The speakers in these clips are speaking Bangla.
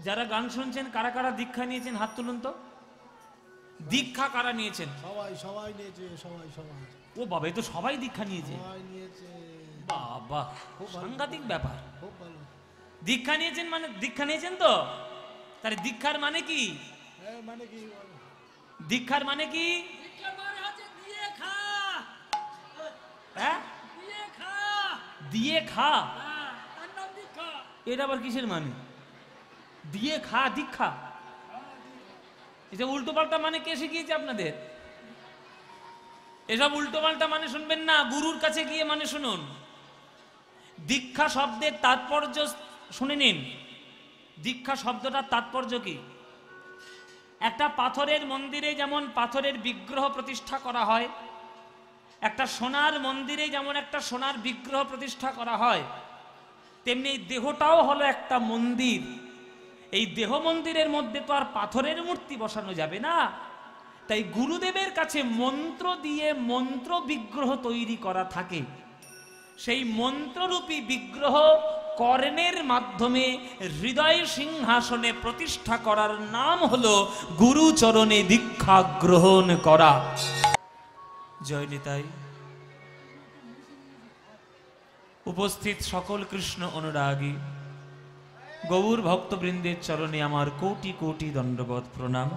যারা গান শুনছেন কারা কারা দীক্ষা নিয়েছেন হাত তুলুন তো। দীক্ষা কারা নিয়েছেন? সবাই সবাই নিয়েছে, সবাই সবাই। ও বাবা, এ তো সবাই দীক্ষা নিয়েছে। সবাই নিয়েছে। বাবা, সাংঘাতিক ব্যাপার। খুব ভালো। দীক্ষা নিয়েছেন মানে দীক্ষা নিয়েছেন তো, তাহলে দীক্ষার মানে কি? মানে কি? দীক্ষার মানে কি? হ্যাঁ, দিয়ে খা। এটা আবার কিসের মানে? দিয়ে খা দীক্ষা? এটা উল্টো পাল্টা মানে কে শিখিয়েছে আপনাদের? এসব উল্টো পাল্টা মানে শুনবেন না, গুরুর কাছে গিয়ে মানে শুনুন। দীক্ষা শব্দের তাৎপর্য শুনে নিন। দীক্ষা শব্দটার তাৎপর্য কি? একটা পাথরের মন্দিরে যেমন পাথরের বিগ্রহ প্রতিষ্ঠা করা হয়, একটা সোনার মন্দিরে যেমন একটা সোনার বিগ্রহ প্রতিষ্ঠা করা হয়, তেমনি দেহটাও হলো একটা মন্দির। এই দেহ মন্দিরের মধ্যে তো আর পাথরের মূর্তি বসানো যাবে না, তাই গুরুদেবের কাছে মন্ত্র দিয়ে মন্ত্র বিগ্রহ তৈরি করা থাকে। সেই মন্ত্ররূপী বিগ্রহ কর্ণের মাধ্যমে হৃদয় সিংহাসনে প্রতিষ্ঠা করার নাম হলো গুরুচরণে দীক্ষা গ্রহণ করা। জয় নিতাই। উপস্থিত সকল কৃষ্ণ অনুরাগী গৌর ভক্তবৃন্দের চরণে আমার কোটি কোটি দণ্ডবৎ প্রণাম।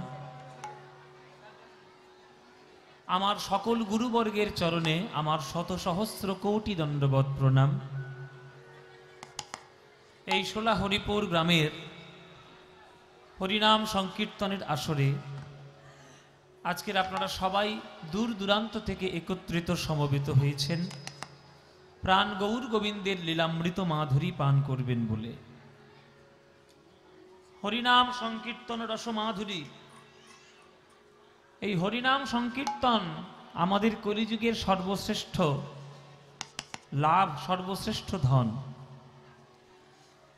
আমার সকল গুরুবর্গের চরণে আমার শত সহস্র কোটি দণ্ডবৎ প্রণাম। এই শোলা হরিপুর গ্রামের হরিনাম সংকীর্তনের আসরে আজকের আপনারা সবাই দূর দূরান্ত থেকে একত্রিত সমবেত হয়েছেন প্রাণ গৌর গোবিন্দের লীলামৃত মাধুরী পান করবেন বলে। হরিনাম সংকীর্তন রসমাধুরী, এই হরিনাম সংকীর্তন আমাদের কলিযুগের সর্বশ্রেষ্ঠ লাভ, সর্বশ্রেষ্ঠ ধন।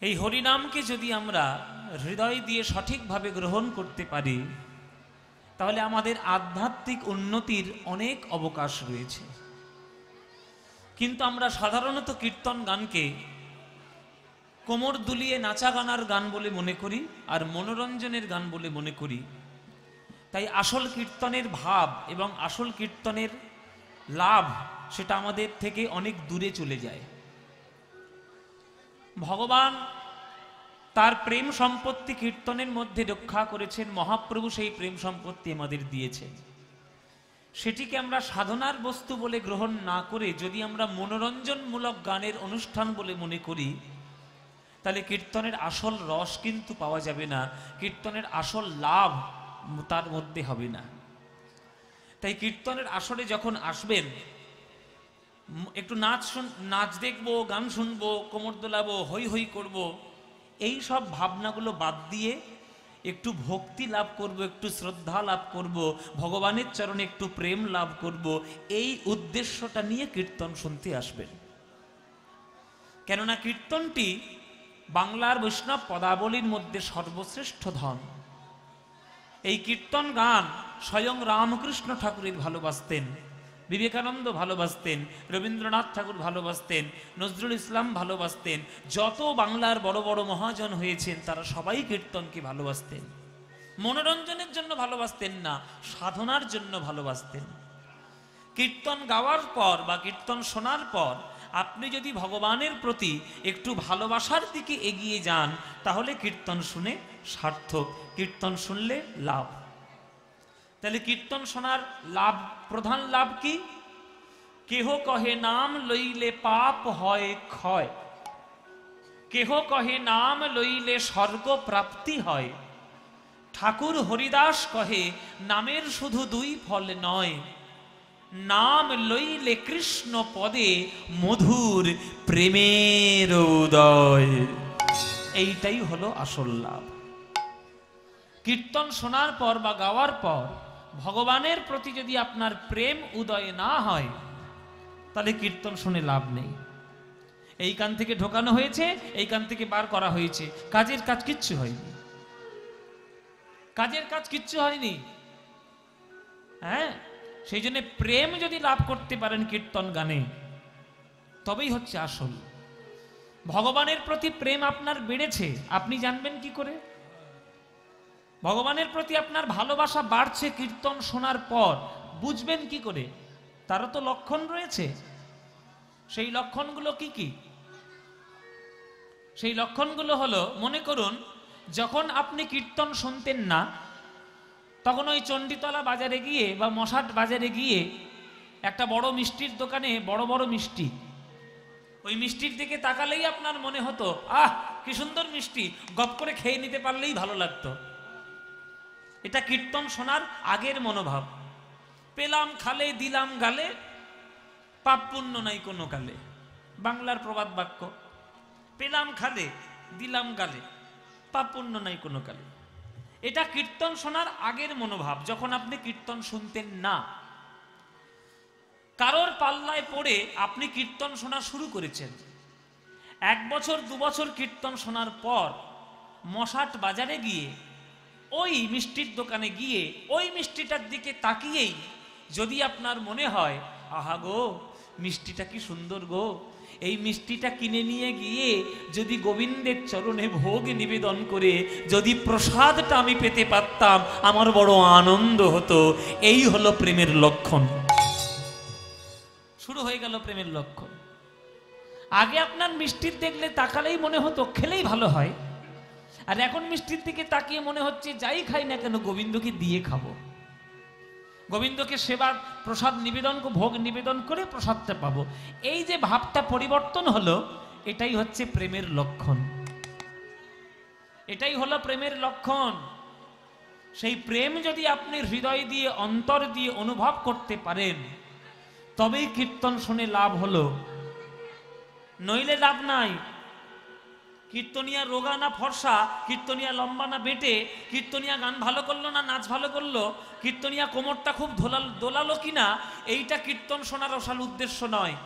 এই হরিনামকে যদি আমরা হৃদয় দিয়ে সঠিকভাবে গ্রহণ করতে পারি, তাহলে আমাদের আধ্যাত্মিক উন্নতির অনেক অবকাশ রয়েছে। কিন্তু আমরা সাধারণত কীর্তন গানকে কোমর দুলিয়ে নাচা গানার গান বলে মনে করি আর মনোরঞ্জনের গান বলে মনে করি। তাই আসল কীর্তনের ভাব এবং আসল কীর্তনের লাভ সেটা আমাদের থেকে অনেক দূরে চলে যায়। ভগবান তার প্রেম সম্পত্তি কীর্তনের মধ্যে রক্ষা করেছেন, মহাপ্রভু সেই প্রেম সম্পত্তি আমাদের দিয়েছেন। সেটিকে আমরা সাধনার বস্তু বলে গ্রহণ না করে যদি আমরা মনোরঞ্জনমূলক গানের অনুষ্ঠান বলে মনে করি, তাহলে কীর্তনের আসল রস কিন্তু পাওয়া যাবে না, কীর্তনের আসল লাভ তার মধ্যে হবে না। তাই কীর্তনের আসরে যখন আসবেন, একটু নাচ দেখবো, গান শুনবো, কোমর দোলাবো, হই হই করব, এই সব ভাবনাগুলো বাদ দিয়ে একটু ভক্তি লাভ করব, একটু শ্রদ্ধা লাভ করব, ভগবানের চরণে একটু প্রেম লাভ করব, এই উদ্দেশ্যটা নিয়ে কীর্তন শুনতে আসবেন। কেননা কীর্তনটি বাংলার বৈষ্ণব পদাবলীর মধ্যে সর্বশ্রেষ্ঠ ধন। এই কীর্তন গান স্বয়ং রামকৃষ্ণ ঠাকুরের ভালোবাসতেন, বিবেকানন্দ ভালোবাসতেন, রবীন্দ্রনাথ ঠাকুর ভালোবাসতেন, নজরুল ইসলাম ভালোবাসতেন। যত বাংলার বড় বড় মহাজন হয়েছেন তারা সবাই কীর্তনকে ভালোবাসতেন। মনোরঞ্জনের জন্য ভালোবাসতেন না, সাধনার জন্য ভালোবাসতেন। কীর্তন গাওয়ার পর বা কীর্তন শোনার পর আপনি যদি ভগবানের প্রতি একটু ভালোবাসার দিকে এগিয়ে যান, তাহলে কীর্তন শুনে সার্থক, কীর্তন শুনলে লাভ। তাহলে কীর্তন শোনার লাভ, প্রধান লাভ কি? কেহ কহে নাম লইলে পাপ হয় ক্ষয়, কেহ কহে নাম লইলে স্বর্গ প্রাপ্তি হয়। ঠাকুর হরিদাস কহে নামের শুধু দুই ফল নয়, নাম লইলে কৃষ্ণ পদে মধুর প্রেমের উদয়। এইটাই হলো আসল লাভ। কীর্তন শোনার পর বা গাওয়ার পর ভগবানের প্রতি যদি আপনার প্রেম উদয় না হয়, তাহলে কীর্তন শুনে লাভ নেই। এই কান থেকে ঢোকানো হয়েছে, এই কান থেকে বার করা হয়েছে, কাজের কাজ কিচ্ছু হয়নি, কাজের কাজ কিচ্ছু হয়নি। হ্যাঁ, সেই জন্য প্রেম যদি লাভ করতে পারেন কীর্তন গানে, তবেই হচ্ছে আসল। ভগবানের প্রতি প্রেম আপনার বেড়েছে, আপনি জানবেন কি করে? ভগবানের প্রতি আপনার ভালোবাসা বাড়ছে কীর্তন শোনার পর, বুঝবেন কি করে? তারও তো লক্ষণ রয়েছে। সেই লক্ষণগুলো কি কি? সেই লক্ষণগুলো হলো, মনে করুন যখন আপনি কীর্তন শুনতেন না, তখন ওই চণ্ডীতলা বাজারে গিয়ে বা মশাট বাজারে গিয়ে একটা বড় মিষ্টির দোকানে বড় বড় মিষ্টি, ওই মিষ্টির দিকে তাকালেই আপনার মনে হতো আহ কি সুন্দর মিষ্টি, গপ করে খেয়ে নিতে পারলেই ভালো লাগতো। এটা কীর্তন শোনার আগের মনোভাব। পেলাম খালে দিলাম গালে, পাপ পুণ্য নাই কোনো কালে, বাংলার প্রবাদ বাক্য। পেলাম খালে দিলাম গালে, পাপ পুণ্য নাই কোনো কালে। এটা কীর্তন শোনার আগের মনোভাব, যখন আপনি কীর্তন শুনতেন না। কারোর পাল্লায় পড়ে আপনি কীর্তন শোনা শুরু করেছেন। 1 বছর 2 বছর কীর্তন শোনার পর মশাট বাজারে গিয়ে ওই মিষ্টির দোকানে গিয়ে ওই মিষ্টিটার দিকে তাকিয়েই যদি আপনার মনে হয় আহা গো মিষ্টিটা কি সুন্দর গো, এই মিষ্টিটা কিনে নিয়ে গিয়ে যদি গোবিন্দের চরণে ভোগ নিবেদন করে যদি প্রসাদটা আমি পেতে পারতাম, আমার বড় আনন্দ হতো। এই হলো প্রেমের লক্ষণ। শুরু হয়ে গেল প্রেমের লক্ষণ। আগে আপনার মিষ্টির দেখলে তাকালেই মনে হতো খেলেই ভালো হয়, আর এখন মিষ্টির দিকে তাকিয়ে মনে হচ্ছে যাই খাই না কেন গোবিন্দকে দিয়ে খাবো, গোবিন্দকে সেবা প্রসাদ নিবেদন, ভোগ নিবেদন করে প্রসাদটা পাবো। এই যে ভাবটা পরিবর্তন হলো, এটাই হচ্ছে প্রেমের লক্ষণ। এটাই হলো প্রেমের লক্ষণ। সেই প্রেম যদি আপনি হৃদয় দিয়ে অন্তর দিয়ে অনুভব করতে পারেন, তবেই কীর্তন শুনে লাভ হলো, নইলে লাভ নাই। কীর্তনিয়া রোগা না ফর্সা, কীর্তনিয়া লম্বা না বেটে, কীর্তনিয়া গান ভালো করলো না নাচ ভালো করলো, কীর্তনিয়া কোমরটা খুব দোলালো কিনা, এইটা কীর্তন শোনার আসল উদ্দেশ্য নয়।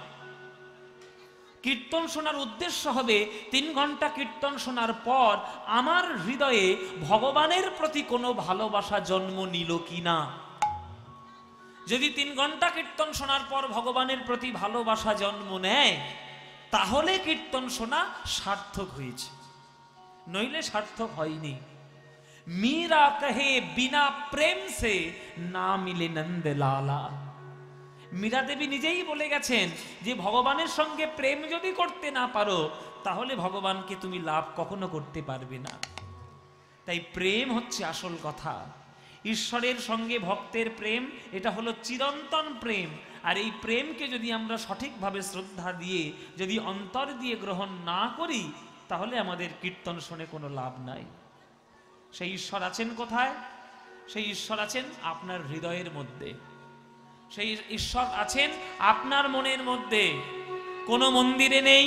কীর্তন শোনার উদ্দেশ্য হবে 3 ঘন্টা কীর্তন শোনার পর আমার হৃদয়ে ভগবানের প্রতি কোনো ভালোবাসা জন্ম নিল কিনা। যদি 3 ঘন্টা কীর্তন শোনার পর ভগবানের প্রতি ভালোবাসা জন্ম নেয়, তাহলে কীর্তন শোনা সার্থক হয়েছে, নইলে সার্থক হয়নি। মীরা কহে বিনা প্রেম সে না মিলে নন্দ লালা। মীরা দেবী নিজেই বলে গেছেন যে ভগবানের সঙ্গে প্রেম যদি করতে না পারো, তাহলে ভগবানকে তুমি লাভ কখনো করতে পারবে না। তাই প্রেম হচ্ছে আসল কথা। ঈশ্বরের সঙ্গে ভক্তের প্রেম, এটা হলো চিরন্তন প্রেম। আর এই প্রেমকে যদি আমরা সঠিকভাবে শ্রদ্ধা দিয়ে যদি অন্তর দিয়ে গ্রহণ না করি, তাহলে আমাদের কীর্তন শুনে কোনো লাভ নাই। সেই ঈশ্বর আছেন কোথায়? সেই ঈশ্বর আছেন আপনার হৃদয়ের মধ্যে, সেই ঈশ্বর আছেন আপনার মনের মধ্যে। কোনো মন্দিরে নেই,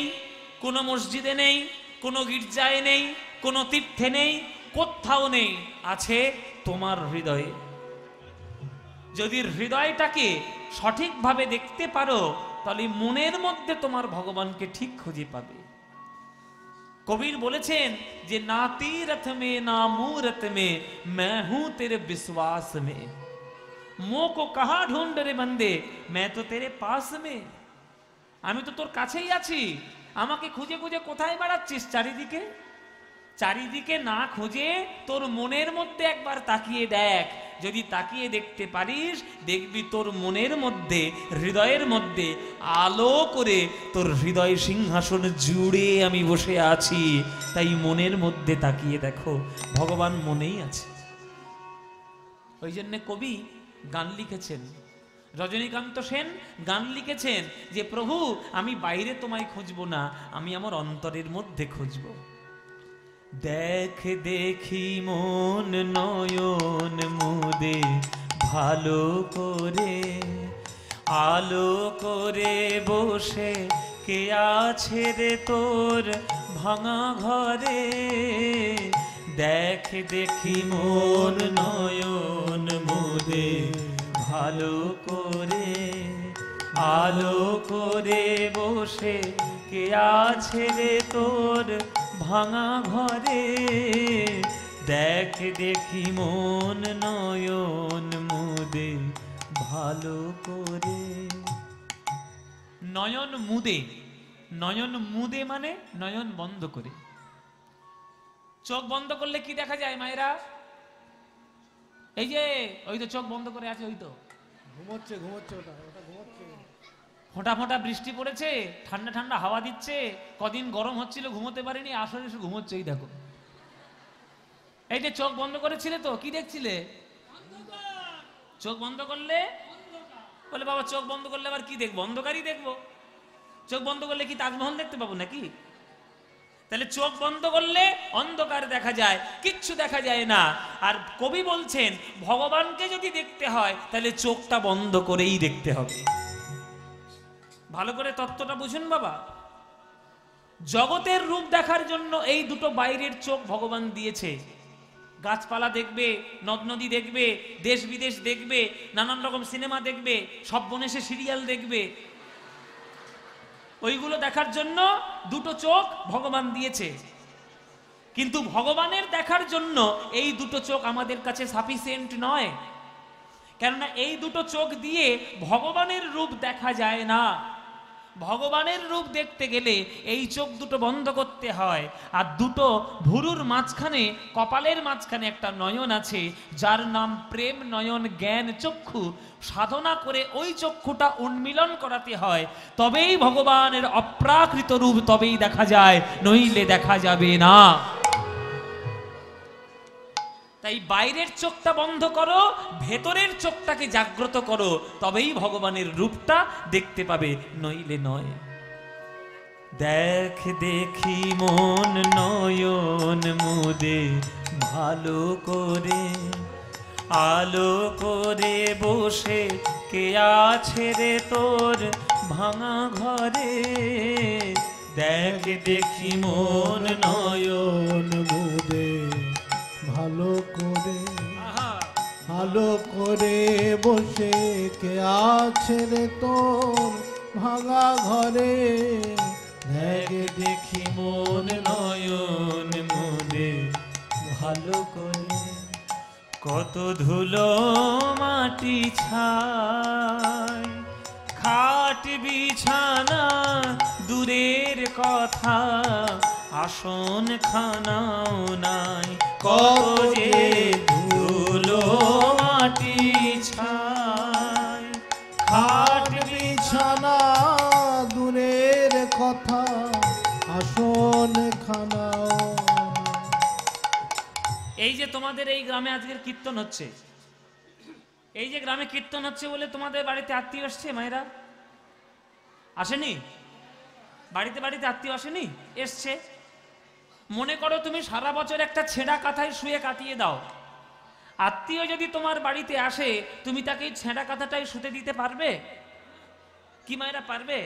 কোনো মসজিদে নেই, কোনো গির্জায় নেই, কোনো তীর্থে নেই, কোথাও নেই, আছে তোমার হৃদয়ে। যদি হৃদয়টাকে সঠিকভাবে দেখতে পারো, তাহলে মনের মধ্যে তোমার ভগবানকে ঠিক খুঁজে পাবে। কবির বলেছেন যে না তীরথ মে না মূরত মে मैं हूं तेरे विश्वास में, মো কো কাহা ঢুंढ রে বন্দে मैं तो तेरे पास में। আমি তো তোর কাছেই আছি, আমাকে খুঁজে খুঁজে কোথায় বেড়াচ্ছিস চারিদিকে? চারিদিকে না খুঁজে তোর মনের মধ্যে একবার তাকিয়ে দেখ। যদি তাকিয়ে দেখতে পারিস, দেখবি তোর মনের মধ্যে, হৃদয়ের মধ্যে আলো করে তোর হৃদয় সিংহাসন জুড়ে আমি বসে আছি। তাই মনের মধ্যে তাকিয়ে দেখো, ভগবান মনেই আছে। ওই জন্য কবি গান লিখেছেন, রজনীকান্ত সেন গান লিখেছেন যে প্রভু আমি বাইরে তোমায় খুঁজবো না, আমি আমার অন্তরের মধ্যে খুঁজবো। দেখ দেখি মন নয়ন মুদে ভালো করে, আলো করে বসে কে আছে রে তোর ভাঙা ঘরে। দেখ দেখি মন নয়ন মুদে ভালো করে, আলো করে বসে কে আছে রে তোর ভাঙা ঘরে। দেখ দেখি মন নয়ন মুদে ভালো করে। নয়ন মুদে, নয়ন মুদে মানে নয়ন বন্ধ করে। চোখ বন্ধ করলে কি দেখা যায় মায়েরা? এই যে ওই তো চোখ বন্ধ করে আছে, ওই তো ঘুমোচ্ছে ঘুমোচ্ছে, ওটা ওটা ঘুমোচ্ছে। ফোঁটা ফোঁটা বৃষ্টি পড়েছে, ঠান্ডা ঠান্ডা হাওয়া দিচ্ছে, কদিন গরম হচ্ছিল ঘুমোতে পারিনি, আসলে এসে ঘুমোচ্ছে। এই দেখো, এই যে চোখ বন্ধ করেছিলে তো কি দেখছিলে? চোখ বন্ধ করলে বলে বাবা চোখ বন্ধ করলে আবার কি দেখবো? অন্ধকারই দেখবো। চোখ বন্ধ করলে কি তাজমহল দেখতে পাবো নাকি? তাহলে চোখ বন্ধ করলে অন্ধকার দেখা যায়, কিচ্ছু দেখা যায় না। আর কবি বলছেন ভগবানকে যদি দেখতে হয় তাহলে চোখটা বন্ধ করেই দেখতে হবে। ভালো করে তত্ত্বটা বুঝুন বাবা। জগতের রূপ দেখার জন্য এই দুটো বাইরের চোখ ভগবান দিয়েছে। গাছপালা দেখবে, নদ নদী দেখবে, দেশ বিদেশ দেখবে, নানান রকম সিনেমা দেখবে, সব বনেসে সিরিয়াল দেখবে, ওইগুলো দেখার জন্য দুটো চোখ ভগবান দিয়েছে। কিন্তু ভগবানের দেখার জন্য এই দুটো চোখ আমাদের কাছে সাফিসিয়েন্ট নয়। কেননা এই দুটো চোখ দিয়ে ভগবানের রূপ দেখা যায় না। ভগবানের রূপ দেখতে গেলে এই চোখ দুটো বন্ধ করতে হয়। আর দুটো ভুরুর মাঝখানে, কপালের মাঝখানে একটা নয়ন আছে, যার নাম প্রেম নয়ন জ্ঞান চক্ষু। সাধনা করে ওই চক্ষুটা উন্মিলন করাতে হয়, তবেই ভগবানের অপ্রাকৃত রূপ তবেই দেখা যায়, নইলে দেখা যাবে না। তাই বাইরের চোখটা বন্ধ করো, ভেতরের চোখটাকে জাগ্রত করো, তবেই ভগবানের রূপটা দেখতে পাবে, নইলে নয়। দেখ দেখি মন নয়ন মুদে ভালো করে, আলো করে বসে কে আছে রে তোর ভাঙা ঘরে। দেখ দেখি মন নয়ন মুদে ভালো করে, ভালো করে বসে কে আছে রে তোর ভাঙা ঘরে। দেখ দেখি মন নয়ন মুদে ভালো করে, কত ধুলো মাটি ছাই, খাট বিছানা দূরের কথা, আসন খানাও নাই, কত যে ধুলো মাটি ছাই, খাট বিছানা দূরের কথা, আসন খানাও। এই যে তোমাদের এই গ্রামে আজকের কীর্তন হচ্ছে, এই যে গ্রামে কীর্তন হচ্ছে বলে তোমাদের বাড়িতে আত্মীয় আসছে? মায়েরা আসেনি? বাড়িতে বাড়িতে আত্মীয় আসেনি? এসছে। মনে করো তুমি সারা বছর একটা ছেঁড়া কাঁথায় শুয়ে কাটিয়ে দাও, আত্মীয় যদি তোমার বাড়িতে আসে তুমি তাকে ছেঁড়া কাঁথাটাই শুতে দিতে পারবে কি মায়েরা? পারবে?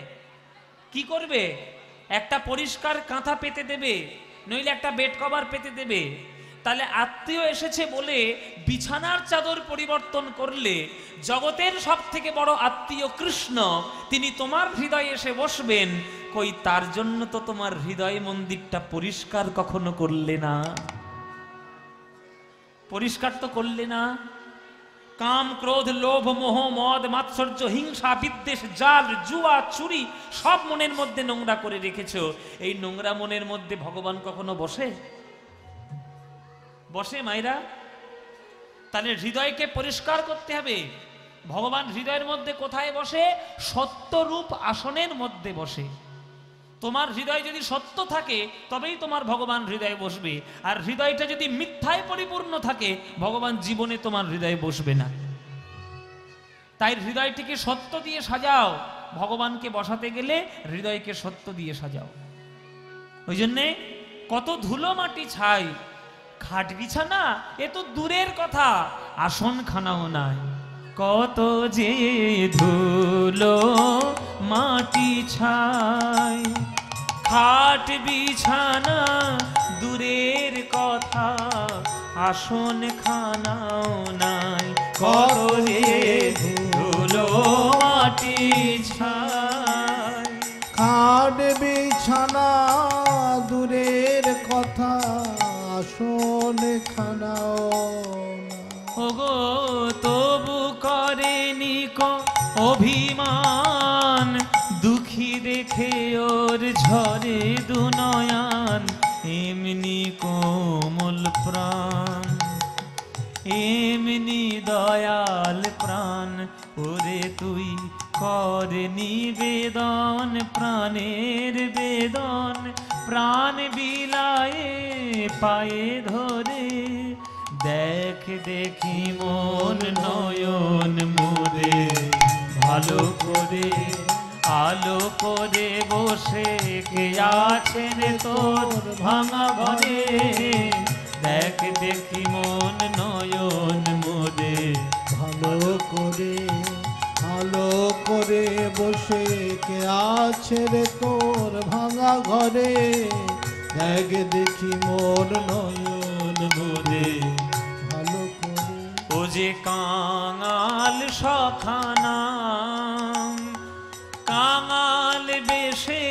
কি করবে? একটা পরিষ্কার কাঁথা পেতে দেবে, নইলে একটা বেড কভার পেতে দেবে। তাহলে আত্মীয় এসেছে বলে বিছানার চাদর পরিবর্তন করলে জগতের সব থেকে বড় আত্মীয় কৃষ্ণ, তিনি তোমার হৃদয়ে এসে বসবেন। কই তার জন্য তো তোমার হৃদয় মন্দিরটা পরিষ্কার কখনো করলে না, পরিষ্কার তো করলে না। কাম ক্রোধ লোভ মোহ মদ মাৎসর্য হিংসা বিদ্বেষ জাল জুয়া চুরি সব মনের মধ্যে নোংরা করে রেখেছো। এই নোংরা মনের মধ্যে ভগবান কখনো বসে? বসে মায়েরা? তাহলে হৃদয়কে পরিষ্কার করতে হবে। ভগবান হৃদয়ের মধ্যে কোথায় বসে? সত্যরূপ আসনের মধ্যে বসে। তোমার হৃদয় যদি সত্য থাকে তবেই তোমার ভগবান হৃদয়ে বসবে। আর হৃদয়টা যদি মিথ্যায় পরিপূর্ণ থাকে ভগবান জীবনে তোমার হৃদয়ে বসবে না। তাই হৃদয়টিকে সত্য দিয়ে সাজাও। ভগবানকে বসাতে গেলে হৃদয়কে সত্য দিয়ে সাজাও। ওই জন্যে কত ধুলো মাটি ছাই, খাট বিছানা এ তো দূরের কথা, আসন খানাও নাই, কত যে ধুলো মাটি ছাই, খাট বিছানা দূরের কথা, আসন খানাও নাই, কত যে ধুলো মাটি ছাই। খাট বিছানা দূরের কথা, আসন খানাও। ওগো তবু করেনি অভিমান, দুঃখী দেখে ওর ঝরে দুনয়ন, এমনি কোমল প্রাণ। এমনি দয়াল প্রাণ ওরে তুই কর নিবেদন, প্রাণের বেদন প্রাণ বিলায়ে পায়ে ধরে। দেখ দেখি মন নয়ন মোরে ভালো করে, আলো করে বসে কে আছেন তোর ভাঙা ঘরে। দেখ দেখি মন নয়ন মোরে ভালো করে, ভালো করে বসে কে আছে রে তোর ভাঙা ঘরে। দেখ দেখি মোর নয়ন মোরে ভালো করে। ও যে কাঙাল সখানা, কাঙাল বেশে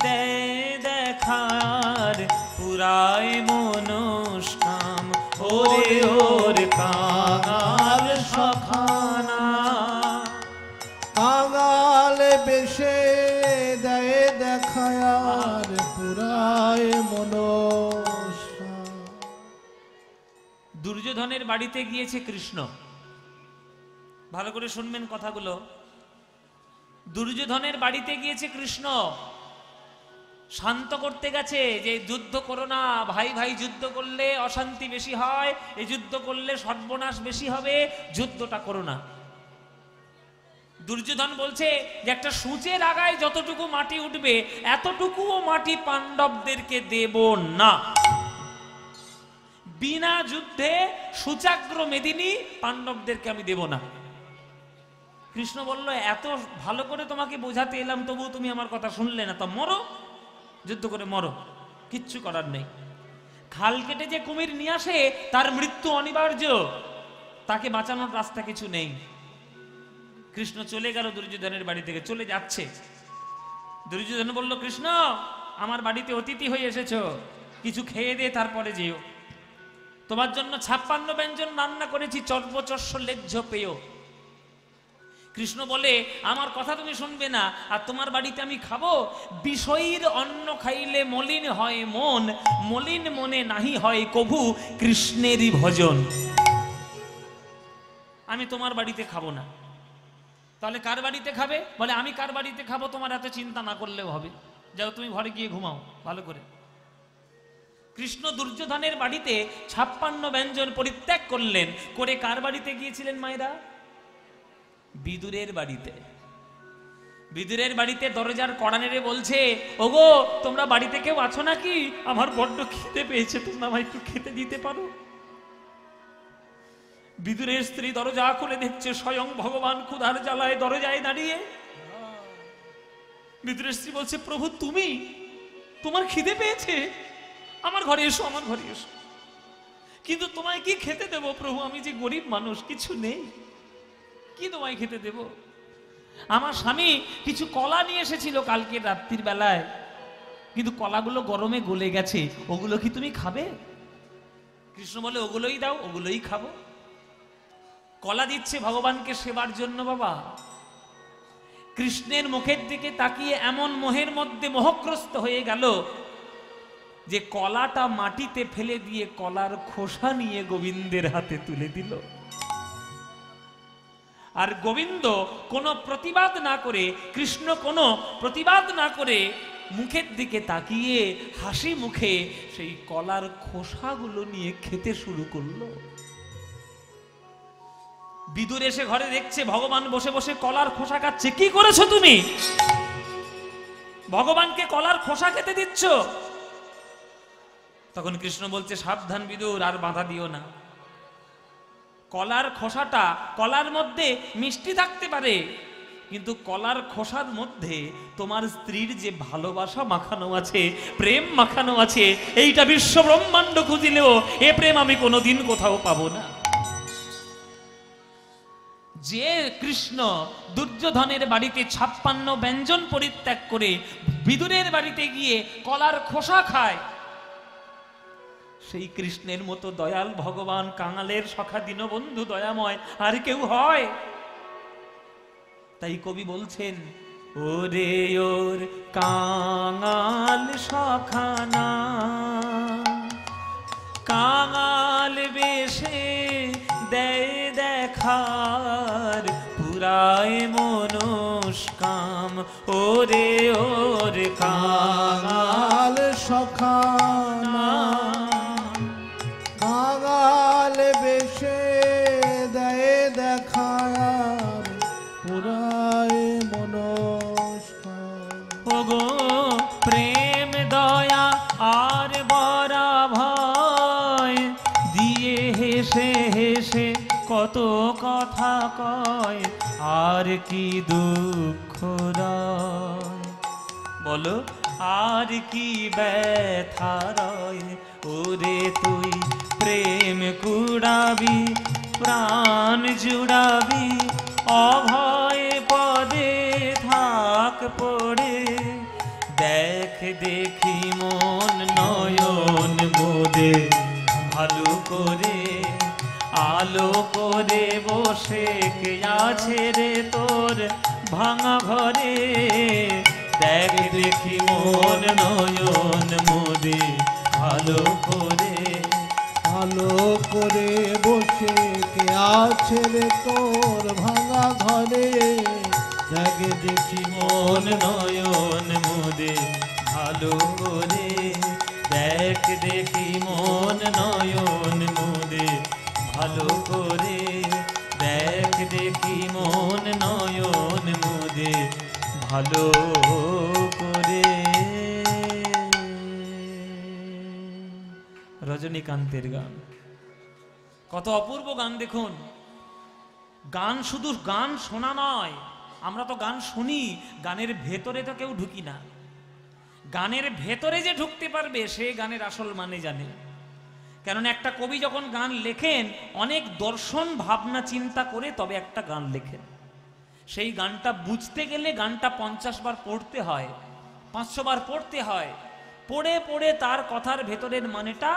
দেয় দেখার পুরায় মনস্কাম। ওরে ওর কাঙাল সখানা, কাঙাল বেশে দেয় দেখায়ার পুরায় মনস্কা। দুর্যোধনের বাড়িতে গিয়েছে কৃষ্ণ। ভালো করে শুনবেন কথাগুলো। দুর্যোধনের বাড়িতে গিয়েছে কৃষ্ণ, শান্ত করতে গেছে যে যুদ্ধ করো না ভাই, ভাই যুদ্ধ করলে অশান্তি বেশি হয়, এই যুদ্ধ করলে সর্বনাশ বেশি হবে, যুদ্ধটা করো না। দুর্যোধন বলছে যে একটা সূচের আগায় যতটুকু মাটি উঠবে এতটুকুও মাটি পাণ্ডবদেরকে দেব না। বিনা যুদ্ধে সূচাগ্র মেদিনী পাণ্ডবদেরকে আমি দেব না। কৃষ্ণ বলল এত ভালো করে তোমাকে বোঝাতে এলাম তবু তুমি আমার কথা শুনলে না, তো মরো, যুদ্ধ করে মরো, কিচ্ছু করার নেই। খাল কেটে যে কুমির নিয়ে আসে তার মৃত্যু অনিবার্য, তাকে বাঁচানোর রাস্তা কিছু নেই। কৃষ্ণ চলে গেল দুর্যোধনের বাড়ি থেকে, চলে যাচ্ছে। দুর্যোধন বলল কৃষ্ণ আমার বাড়িতে অতিথি হয়ে এসেছো, কিছু খেয়ে দে তারপরে যেও। তোমার জন্য 56 ব্যঞ্জন রান্না করেছি, চর্বচস্য লেজ্জ পেয়। কৃষ্ণ বলে আমার কথা তুমি শুনবে না, আর তোমার বাড়িতে আমি খাবো? বিষয়ীর অন্ন খাইলে মলিন হয় মন, মলিন মনে নাহি হয় কভু কৃষ্ণেরই ভজন। আমি তোমার বাড়িতে খাবো না। তাহলে কার বাড়িতে খাবে? বলে আমি কার বাড়িতে খাবো তোমার এত চিন্তা না করলেও হবে, যাও তুমি ঘরে গিয়ে ঘুমাও ভালো করে। কৃষ্ণ দুর্যোধনের বাড়িতে 56 ব্যঞ্জন পরিত্যাগ করলেন, করে কার বাড়িতে গিয়েছিলেন মায়েরা? বিদুরের বাড়িতে। বিদুরের বাড়িতে দরজার কড়া নেড়ে বলছে ওগো তোমরা বাড়িতে কেউ আছো নাকি? আমার বড্ড খিদে পেয়েছে, তোমরা আমায় একটু খেতে দিতে পারো? বিদুরের স্ত্রী দরজা খুলে দেখছে স্বয়ং ভগবান ক্ষুধার জ্বালায় দরজায় দাঁড়িয়ে। বিদুরের স্ত্রী বলছে প্রভু তুমি, তোমার খিদে পেয়েছে, আমার ঘরে এসো, আমার ঘরে এসো। কিন্তু তোমায় কি খেতে দেবো প্রভু? আমি যে গরিব মানুষ, কিছু নেই, কি তোমায় খেতে দেব? আমার স্বামী কিছু কলা নিয়ে এসেছিল কালকে রাত্রির বেলায়, কিন্তু কলাগুলো গরমে গলে গেছে, ওগুলো কি তুমি খাবে? কৃষ্ণ বলে ওগুলোই দাও, ওগুলোই খাবো। কলা দিচ্ছে ভগবানকে সেবার জন্য। বাবা কৃষ্ণের মুখের দিকে তাকিয়ে এমন মোহের মধ্যে মোহগ্রস্ত হয়ে গেল যে কলাটা মাটিতে ফেলে দিয়ে কলার খোসা নিয়ে গোবিন্দের হাতে তুলে দিল। আর গোবিন্দ কোনো প্রতিবাদ না করে, কৃষ্ণ কোনো প্রতিবাদ না করে মুখের দিকে তাকিয়ে হাসি মুখে সেই কলার খোসাগুলো নিয়ে খেতে শুরু করলো। বিদুর এসে ঘরে দেখছে ভগবান বসে বসে কলার খোসা খাচ্ছে। কি করেছো তুমি? ভগবানকে কলার খোসা খেতে দিচ্ছ? তখন কৃষ্ণ বলছে সাবধান বিদুর, আর বাধা দিও না। কলার খোসাটা, কলার মধ্যে মিষ্টি থাকতে পারে, কিন্তু কলার খোসার মধ্যে তোমার স্ত্রীর যে ভালোবাসা মাখানো আছে, প্রেম মাখানো আছে, এইটা বিশ্ব ব্রহ্মাণ্ড খুঁজিলেও এ প্রেম আমি কোনোদিন কোথাও পাবো না। যে কৃষ্ণ দুর্যোধনের বাড়িতে 56 ব্যঞ্জন পরিত্যাগ করে বিদুরের বাড়িতে গিয়ে কলার খোসা খায়, সেই কৃষ্ণের মতো দয়াল ভগবান কাঙালের সখা দীনবন্ধু দয়াময় আর কেউ হয়? তাই কবি বলছেন ওরে ওর কাঙাল সখানা, কাঙাল বেশে ওরে ওরে কাঙাল সখানা কাঙাল বেশে দেয় দেখায়ার পুরায় মনস্কার। ওগো প্রেম দয়া আর বরা ভয় দিয়ে হেসে হেসে কত কথা কয়, আর কি দুঃখ রয় বলো, আর কি ব্যথা রয়। ওরে তুই প্রেম কুড়াবি প্রাণ জুড়াবি, অভয় পদে থাক পড়ে। দেখ দেখি মন নয়ন মোদে ভালো করে, আলো করে বসে কে আছে রে তোর ভাঙা ঘরে। দেখ দেখি মন নয়ন মোদে ভালো করে, ভালো করে বসে কে আছে রে তোর ভাঙা ঘরে। দেখ দেখি মন নয়ন মোদে ভালো করে। দেখ দেখি মন নয়ন মোদে ভালো করে। দেখ দেখি মন নয়ন মোদে ভালো করে। রজনীকান্তের গান, কত অপূর্ব গান দেখুন। গান শুধু গান শোনা নয়, আমরা তো গান শুনি, গানের ভেতরে তো কেউ ঢুকি না। গানের ভেতরে যে ঢুকতে পারবে সে গানের আসল মানে জানে। কারণ একটা কবি যখন গান লেখেন অনেক দর্শন ভাবনা চিন্তা করে তবে একটা গান লেখেন। সেই গানটা বুঝতে গেলে গানটা 50 বার পড়তে হয়, 500 বার পড়তে হয়। পড়ে পড়ে তার কথার ভেতরের মানেটা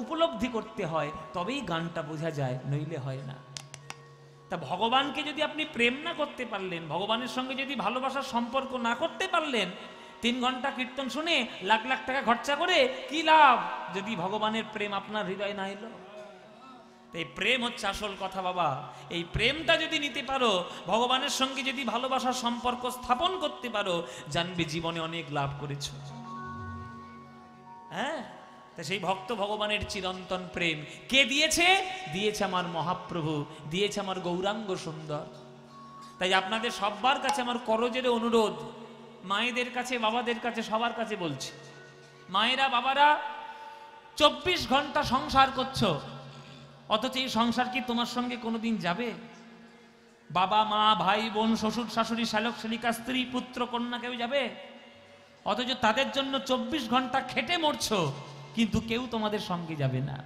উপলব্ধি করতে হয়, তবেই গানটা বোঝা যায়, নইলে হয় না। তা ভগবানকে যদি আপনি প্রেম না করতে পারলেন, ভগবানের সঙ্গে যদি ভালোবাসার সম্পর্ক না করতে পারলেন, 3 ঘন্টা কীর্তন শুনে লাখ লাখ টাকা খরচা করে কি লাভ যদি ভগবানের প্রেম আপনার হৃদয়ে না এলো? এই প্রেম হচ্ছে আসল কথা বাবা। এই প্রেমটা যদি নিতে পারো, ভগবানের সঙ্গে যদি ভালোবাসার সম্পর্ক স্থাপন করতে পারো, জানবে জীবনে অনেক লাভ করেছো। হ্যাঁ, তা সেই ভক্ত ভগবানের চিরন্তন প্রেম কে দিয়েছে? দিয়েছে আমার মহাপ্রভু, দিয়েছে আমার গৌরাঙ্গ সুন্দর। তাই আপনাদের সবার কাছে আমার করজোড়ে অনুরোধ, মায়েদের কাছে, বাবাদের কাছে, সবার কাছে বলছি, মায়েরা বাবারা 24 ঘন্টা সংসার করছো, অথচ এই সংসার কি তোমার সঙ্গে কোনোদিন যাবে? বাবা মা ভাই বোন শ্বশুর শাশুড়ি শ্যালক শ্যালিকা স্ত্রী পুত্র কন্যা কেউ যাবে? অথচ তাদের জন্য 24 ঘন্টা খেটে মরছো, কিন্তু কেউ তোমাদের সঙ্গে যাবে না।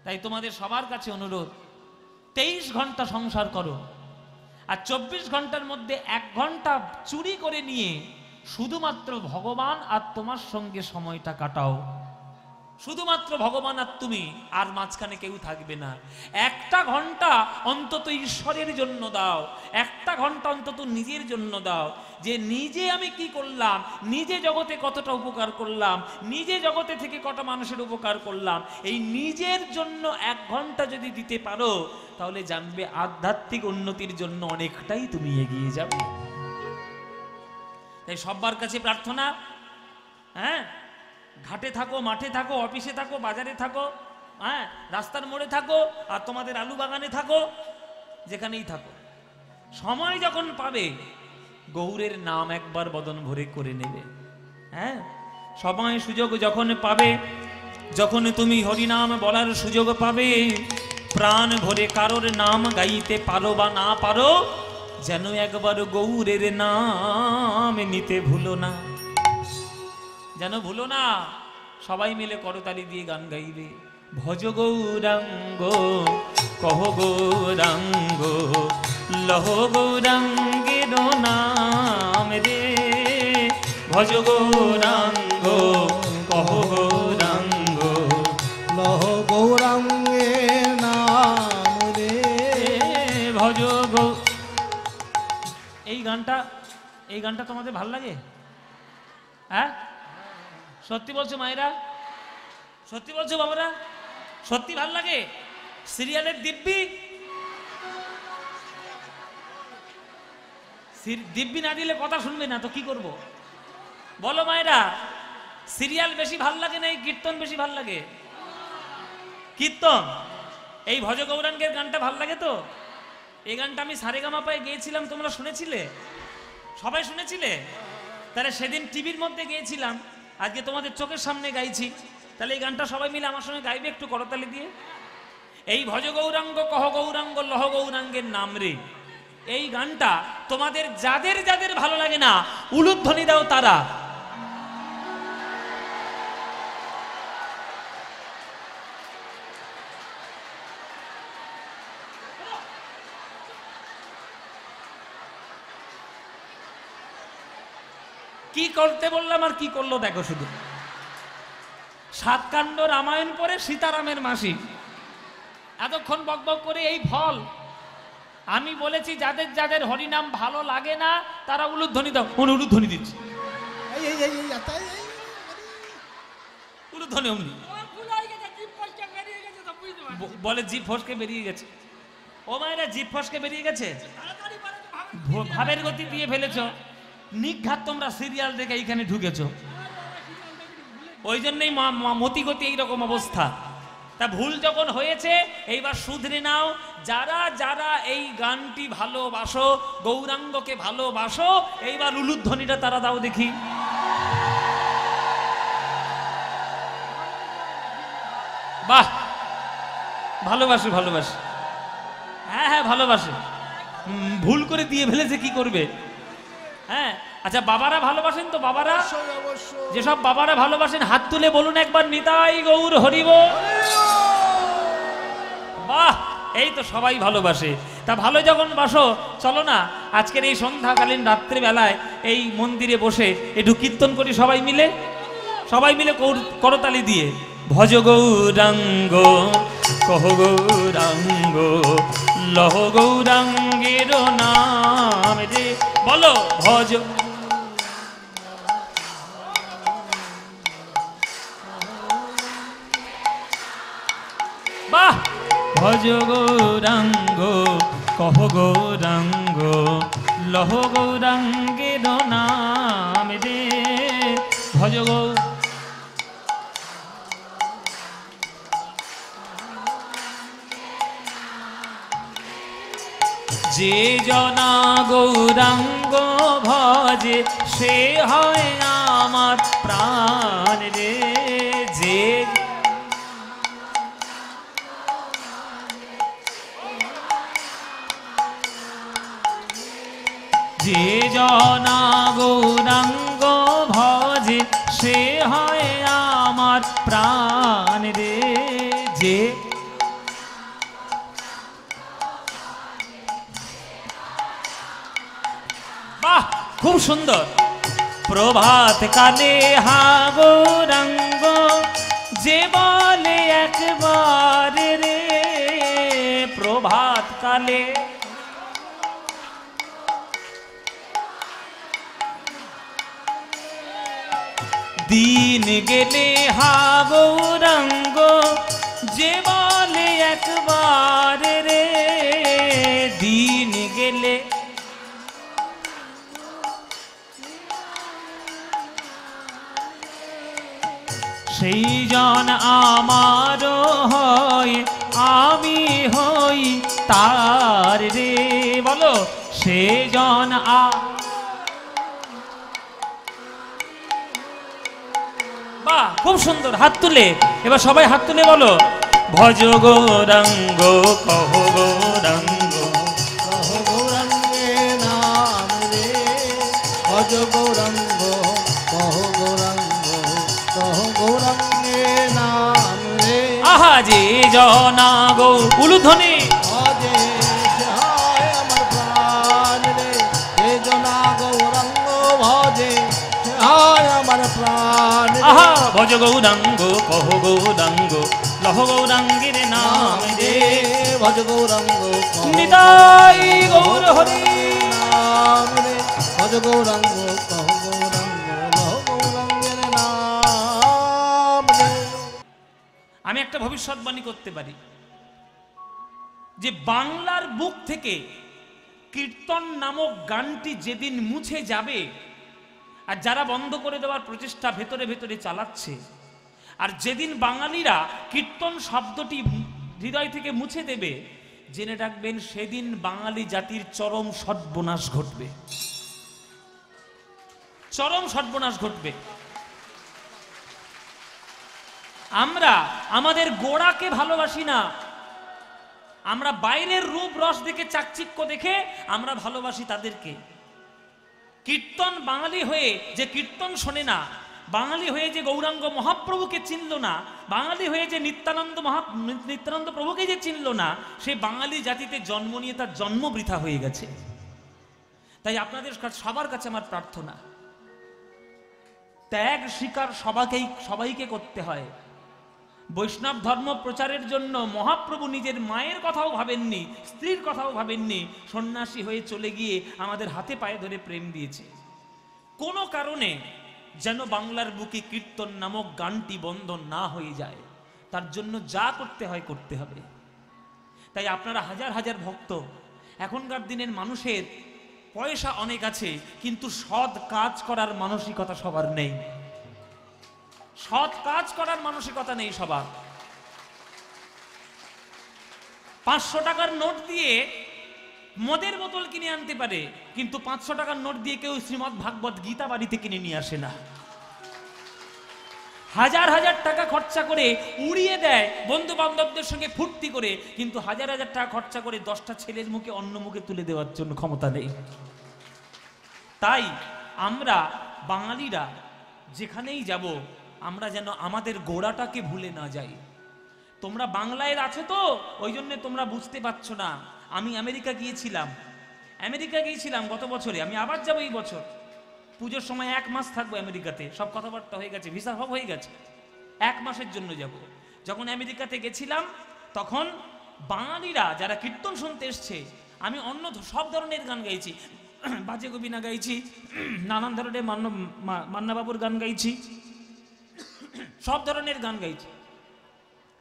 তাই তোমাদের সবার কাছে অনুরোধ, 23 ঘন্টা সংসার করো, আর 24 ঘন্টার মধ্যে 1 ঘন্টা চুরি করে নিয়ে শুধুমাত্র ভগবান আর তোমার সঙ্গে সময়টা কাটাও। শুধুমাত্র ভগবান আর তুমি, আর মাঝখানে কেউ থাকবে না। 1টা ঘন্টা অন্তত ঈশ্বরের জন্য দাও, 1টা ঘন্টা অন্তত নিজের জন্য দাও, যে নিজে আমি কি করলাম, নিজে জগতে কতটা উপকার করলাম, নিজে জগতে থেকে কত মানুষের উপকার করলাম। এই নিজের জন্য 1 ঘন্টা যদি দিতে পারো, তাহলে জানবে আধ্যাত্মিক উন্নতির জন্য অনেকটাই তুমি এগিয়ে যাবে। তাই সবার কাছে প্রার্থনা, হ্যাঁ, ঘাটে থাকো, মাঠে থাকো, অফিসে থাকো, বাজারে থাকো, হ্যাঁ, রাস্তার মোড়ে থাকো, আর তোমাদের আলু বাগানে থাকো, যেখানেই থাকো, সময় যখন পাবে গৌরের নাম একবার বদন ভরে করে নেবে। হ্যাঁ, সময় সুযোগ যখন পাবে, যখন তুমি হরিনাম বলার সুযোগ পাবে, প্রাণ ভরে কারোর নাম গাইতে পারো বা না পারো, যেন একবার গৌরের নাম নিতে ভুলো না, যেন ভুলো না। সবাই মিলে করতালি দিয়ে গান গাইবে, ভজ গৌরাঙ্গ কহ গৌরাঙ্গ লহ গৌরাঙ্গের নাম রে, ভজ গৌরাঙ্গ কহ গৌরাঙ্গ লহ গৌরাঙ্গের নাম রে, ভজ গৌ। এই গানটা তোমাদের ভাল লাগে? হ্যাঁ, সত্যি বলছো মায়েরা? সত্যি বলছো বাবারা? সত্যি ভাল লাগে? সিরিয়ালের দিব্যি, দিব্যি না দিলে কথা শুনবে না তো কি করব? বলো মায়েরা, সিরিয়াল বেশি ভাল লাগে না এই কীর্তন বেশি ভাল লাগে? কীর্তন, এই ভজ গৌরাঙ্গের গানটা ভাল লাগে তো? এই গানটা আমি সারেগামাপায় গেয়েছিলাম, তোমরা শুনেছিলে? সবাই শুনেছিলে? তাহলে সেদিন টিভির মধ্যে গিয়েছিলাম, আজকে তোমাদের চোখের সামনে গাইছি। তাহলে এই গানটা সবাই মিলে আমার সঙ্গে গাইবে একটু করতালি দিয়ে। এই ভজ গৌরাঙ্গ কহ গৌরাঙ্গ লহ গৌরাঙ্গের নাম রে, এই গানটা তোমাদের যাদের যাদের ভালো লাগে না উলুধ্বনি দাও তারা। কি করতে বললাম আর কি করলো দেখো শুধু। সাতকাণ্ড রামায়ণ পরে সীতারামের মাসি এতক্ষণ বকবক করে এই ফল। আমি বলেছি যাদের যাদের হরিনাম ভালো লাগে না তারা উলুধ্বনি দাও, উলুধ্বনি দিচ্ছে, উলুধ্বনি অমনি বলে জিভ ফসকে বেরিয়ে গেছে। ও মায়েরা, জিভ ফসকে বেরিয়ে গেছে, ভাবের গতি দিয়ে ফেলেছ, নিঘাত তোমরা সিরিয়াল দেখে এইখানে ঢুকেছ, ওই জন্যই মতিগতি এইরকম অবস্থা। তা ভুল যখন হয়েছে এইবার শুধরে নাও। যারা যারা এই গানটি ভালোবাসো, গৌরাঙ্গকে ভালোবাসো, এইবার উলুধ্বনিটা তারা দাও দেখি। বাহ, ভালোবাসে ভালোবাসে, হ্যাঁ হ্যাঁ ভালোবাসে। ভুল করে দিয়ে ফেলেছে, কি করবে? হ্যাঁ আচ্ছা, বাবারা ভালোবাসেন তো? বাবারা, যেসব বাবারা ভালোবাসেন হাত তুলে বলুন একবার নিতাই গৌর হরিব। বাহ, এই তো সবাই ভালোবাসে। তা ভালো যখন বাসো, চলো না আজকের এই সন্ধ্যাকালীন রাত্রে বেলায় এই মন্দিরে বসে একটু কীর্তন করি সবাই মিলে, সবাই মিলে করতালি দিয়ে। ভজ গৌরাঙ্গ কহ গৌরাঙ্গ লহ গৌরাঙ্গের নাম রে, বলো ভজ। বাহ, ভজ গৌরাঙ্গ কহ গৌরাঙ্গ লহ গৌরাঙ্গের নাম রে, ভজ গৌ। যে জনা গৌরাঙ্গ ভজে সে হয় আমার প্রাণ রে, যে যে জনা গৌরাঙ্গ ভজে সে হয় আমার প্রাণ রে, যে। বাহ, খুব সুন্দর। প্রভাত কালে হা গৌরাঙ্গ যে বলে একবার রে, প্রভাত কালে দিন গেলে হা গৌরাঙ্গ যে বলে একবার রে, দিন গেলে সেই জন আমার হয় আমি হই তার রে, বলো সে জন বাহ, খুব সুন্দর। হাত তুলে এবার সবাই হাত তুলে বলো ভজ গৌরাঙ্গ কহ গৌরাঙ্গ কহ গৌরাঙ্গের নাম রে, ভজ গৌরাঙ্গ কহ গৌরাঙ্গ কহ গৌরাঙ্গের নাম রে। আহা, যে জনা গৌ, উলুধ্বনি। ভজে সে হয় আমার প্রাণ রে, যে জনা গৌরাঙ্গ ভজে সে হয় আমার প্রাণ রে। আহা, ভজ গৌরাঙ্গ কহ গৌরাঙ্গ লহ গৌরাঙ্গের নাম রে, ভজ গৌরাঙ্গ নিতাই গৌর হরি নাম রে, ভজ গৌরাঙ্গ কহ গৌরাঙ্গ লহ গৌরাঙ্গের নাম রে। আমি একটা ভবিষ্যৎবাণী করতে পারি যে বাংলার বুক থেকে কীর্তন নামক গানটি যেদিন মুছে যাবে, আর যারা বন্ধ করে দেওয়ার প্রচেষ্টা ভেতরে ভেতরে চালাচ্ছে, আর যেদিন বাঙালিরা কীর্তন শব্দটি হৃদয় থেকে মুছে দেবে, জেনে রাখবেন সেদিন বাঙালি জাতির চরম সর্বনাশ ঘটবে, চরম সর্বনাশ ঘটবে। আমরা আমাদের গোড়াকে ভালোবাসি না, আমরা বাইরের রূপ রস দেখে চাকচিক্য দেখে আমরা ভালোবাসি তাদেরকে। কীর্তন বাঙালি হয়ে যে কীর্তন শোনে না, বাঙালি হয়ে যে গৌরাঙ্গ মহাপ্রভুকে চিনল না, বাঙালি হয়ে যে নিত্যানন্দ প্রভুকে যে চিনল না, সে বাঙালি জাতিতে জন্ম নিয়ে তার জন্ম বৃথা হয়ে গেছে। তাই আপনাদের সবার কাছে আমার প্রার্থনা, ত্যাগ স্বীকার সবাইকে করতে হয়। বৈষ্ণব ধর্ম প্রচারের জন্য মহাপ্রভু নিজের মায়ের কথাও ভাবেননি, স্ত্রীর কথাও ভাবেননি, সন্ন্যাসী হয়ে চলে গিয়ে আমাদের হাতে পায়ে ধরে প্রেম দিয়েছে। কোনো কারণে যেন বাংলার বুকে কীর্তন নামক গানটি বন্ধ না হয়ে যায়, তার জন্য যা করতে হয় করতে হবে। তাই আপনারা হাজার হাজার ভক্ত, এখনকার দিনের মানুষের পয়সা অনেক আছে, কিন্তু সৎ কাজ করার মানসিকতা সবার নেই, সৎ কাজ করার মানসিকতা নেই সবার। 500 টাকার নোট দিয়ে মদের বোতল কিনে আনতে পারে, কিন্তু 500 টাকার নোট দিয়ে কেউ শ্রীমদ্ ভাগবত গীতা বাড়িতে কিনে নিয়ে আসে না। হাজার হাজার টাকা খরচা করে উড়িয়ে দেয় বন্ধু বান্ধবদের সঙ্গে ফুর্তি করে, কিন্তু হাজার হাজার টাকা খরচা করে 10টা ছেলের মুখে অন্য মুখে তুলে দেওয়ার জন্য ক্ষমতা নেই। তাই আমরা বাঙালিরা যেখানেই যাব, আমরা যেন আমাদের গোড়াটাকে ভুলে না যাই। তোমরা বাংলায় আছো তো, ওই জন্য তোমরা বুঝতে পারছো না। আমি আমেরিকা গিয়েছিলাম গত বছরে, আমি আবার যাবো এই বছর। পুজোর সময় 1 মাস থাকবো আমেরিকাতে, সব কথাবার্তা হয়ে গেছে, ভিসা সব হয়ে গেছে, 1 মাসের জন্য যাব। যখন আমেরিকাতে গেছিলাম তখন বাঙালিরা যারা কীর্তন শুনতে এসছে, আমি অন্য সব ধরনের গান গাইছি, বাজে গোবিনা গাইছি, নানান ধরনের মান্নাবাবুর গান গাইছি, সব ধরনের গান গাইছি,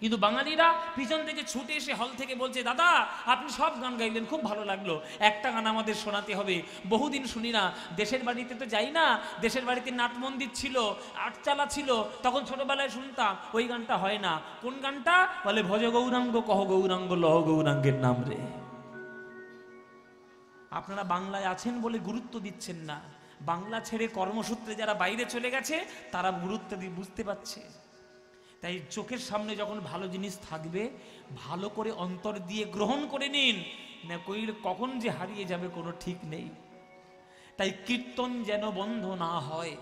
কিন্তু বাঙালিরা পিছন থেকে ছুটে এসে হল থেকে বলছে, দাদা আপনি সব গান গাইলেন, খুব ভালো লাগলো, একটা গান আমাদের শোনাতে হবে, বহুদিন শুনি না, দেশের বাড়িতে তো যাই না, দেশের বাড়িতে নাট মন্দির ছিল, আটচালা ছিল, তখন ছোটবেলায় শুনতাম, ওই গানটা হয় না। কোন গানটা? বলে ভজ গৌরাঙ্গ কহ গৌরাঙ্গ লহ গৌরাঙ্গের নাম রে। আপনারা বাংলায় আছেন বলে গুরুত্ব দিচ্ছেন না, বাংলা ছেড়ে কর্মসূত্রে যারা বাইরে চলে গেছে তারা গুরুত্ব দিয়ে বুঝতে পারছে। তাই চোখের সামনে যখন ভালো জিনিস থাকবে, ভালো করে অন্তর দিয়ে গ্রহণ করে নিন, না কখন যে হারিয়ে যাবে কোনো ঠিক নেই। তাই কীর্তন যেন বন্ধ না হয়,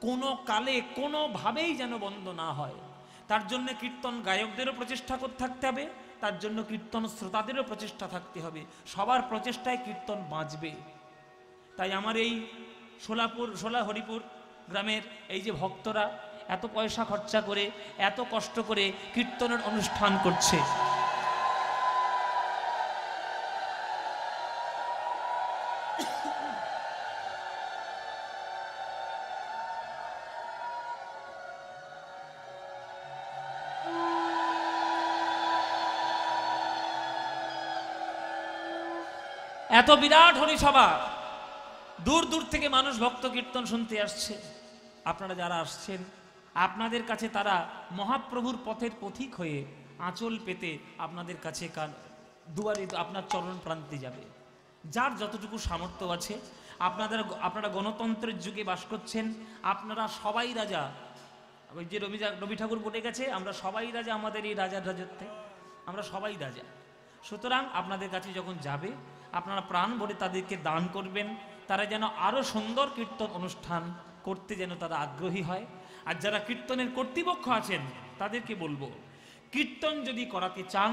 কোনো কালে কোনোভাবেই যেন বন্ধ না হয়। তার জন্য কীর্তন গায়কদেরও প্রচেষ্টা করতে থাকতে হবে, তার জন্য কীর্তন শ্রোতাদেরও প্রচেষ্টা থাকতে হবে, সবার প্রচেষ্টায় কীর্তন বাঁচবে। তাই আমার এই সোলা হরিপুর গ্রামের এই যে ভক্তরা এত পয়সা খরচা করে, এত কষ্ট করে কীর্তনের অনুষ্ঠান করছে, এত বিরাট হরিসভা, দূর দূর থেকে মানুষ ভক্ত কীর্তন শুনতে আসছে। আপনারা যারা আসছেন, আপনাদের কাছে তারা মহাপ্রভুর পথের পথিক হয়ে আঁচল পেতে আপনাদের কাছে দুয়ারে আপনার চরণ প্রান্তে যাবে। যার যতটুকু সামর্থ্য আছে, আপনারা গণতন্ত্রের যুগে বাস করছেন, আপনারা সবাই রাজা। ওই যে রবি ঠাকুর বলে গেছে, আমরা সবাই রাজা, আমাদের এই রাজার রাজত্বে আমরা সবাই রাজা। সুতরাং আপনাদের কাছে যখন যাবে, আপনারা প্রাণ ভরে তাদেরকে দান করবেন, তারা যেন আরো সুন্দর কীর্তন অনুষ্ঠান করতে যেন তারা আগ্রহী হয়। আর যারা কীর্তনের কর্তৃপক্ষ আছেন তাদেরকে বলবো, কীর্তন যদি করাতে চান,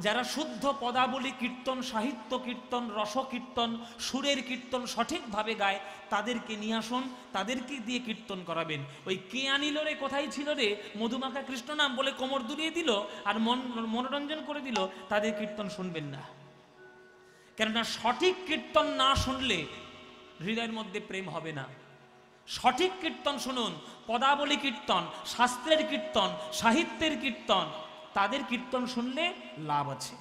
যারা শুদ্ধ পদাবলী কীর্তন, সাহিত্য কীর্তন, রস কীর্তন, সুরের কীর্তন সঠিকভাবে গায়, তাদেরকে নিয়ে আসুন, তাদেরকে দিয়ে কীর্তন করাবেন। ওই কে আনিল রে, কোথায় ছিল রে, মধুমাখা কৃষ্ণ নাম বলে কোমর দুলিয়ে দিল আর মনোরঞ্জন করে দিল, তাদের কীর্তন শুনবেন না। কেননা সঠিক কীর্তন না শুনলে হৃদয়ের মধ্যে প্রেম হবে না। সঠিক কীর্তন শুনুন, পদাবলী কীর্তন, শাস্ত্রের কীর্তন, সাহিত্যের কীর্তন, তাদের কীর্তন শুনলে লাভ আছে,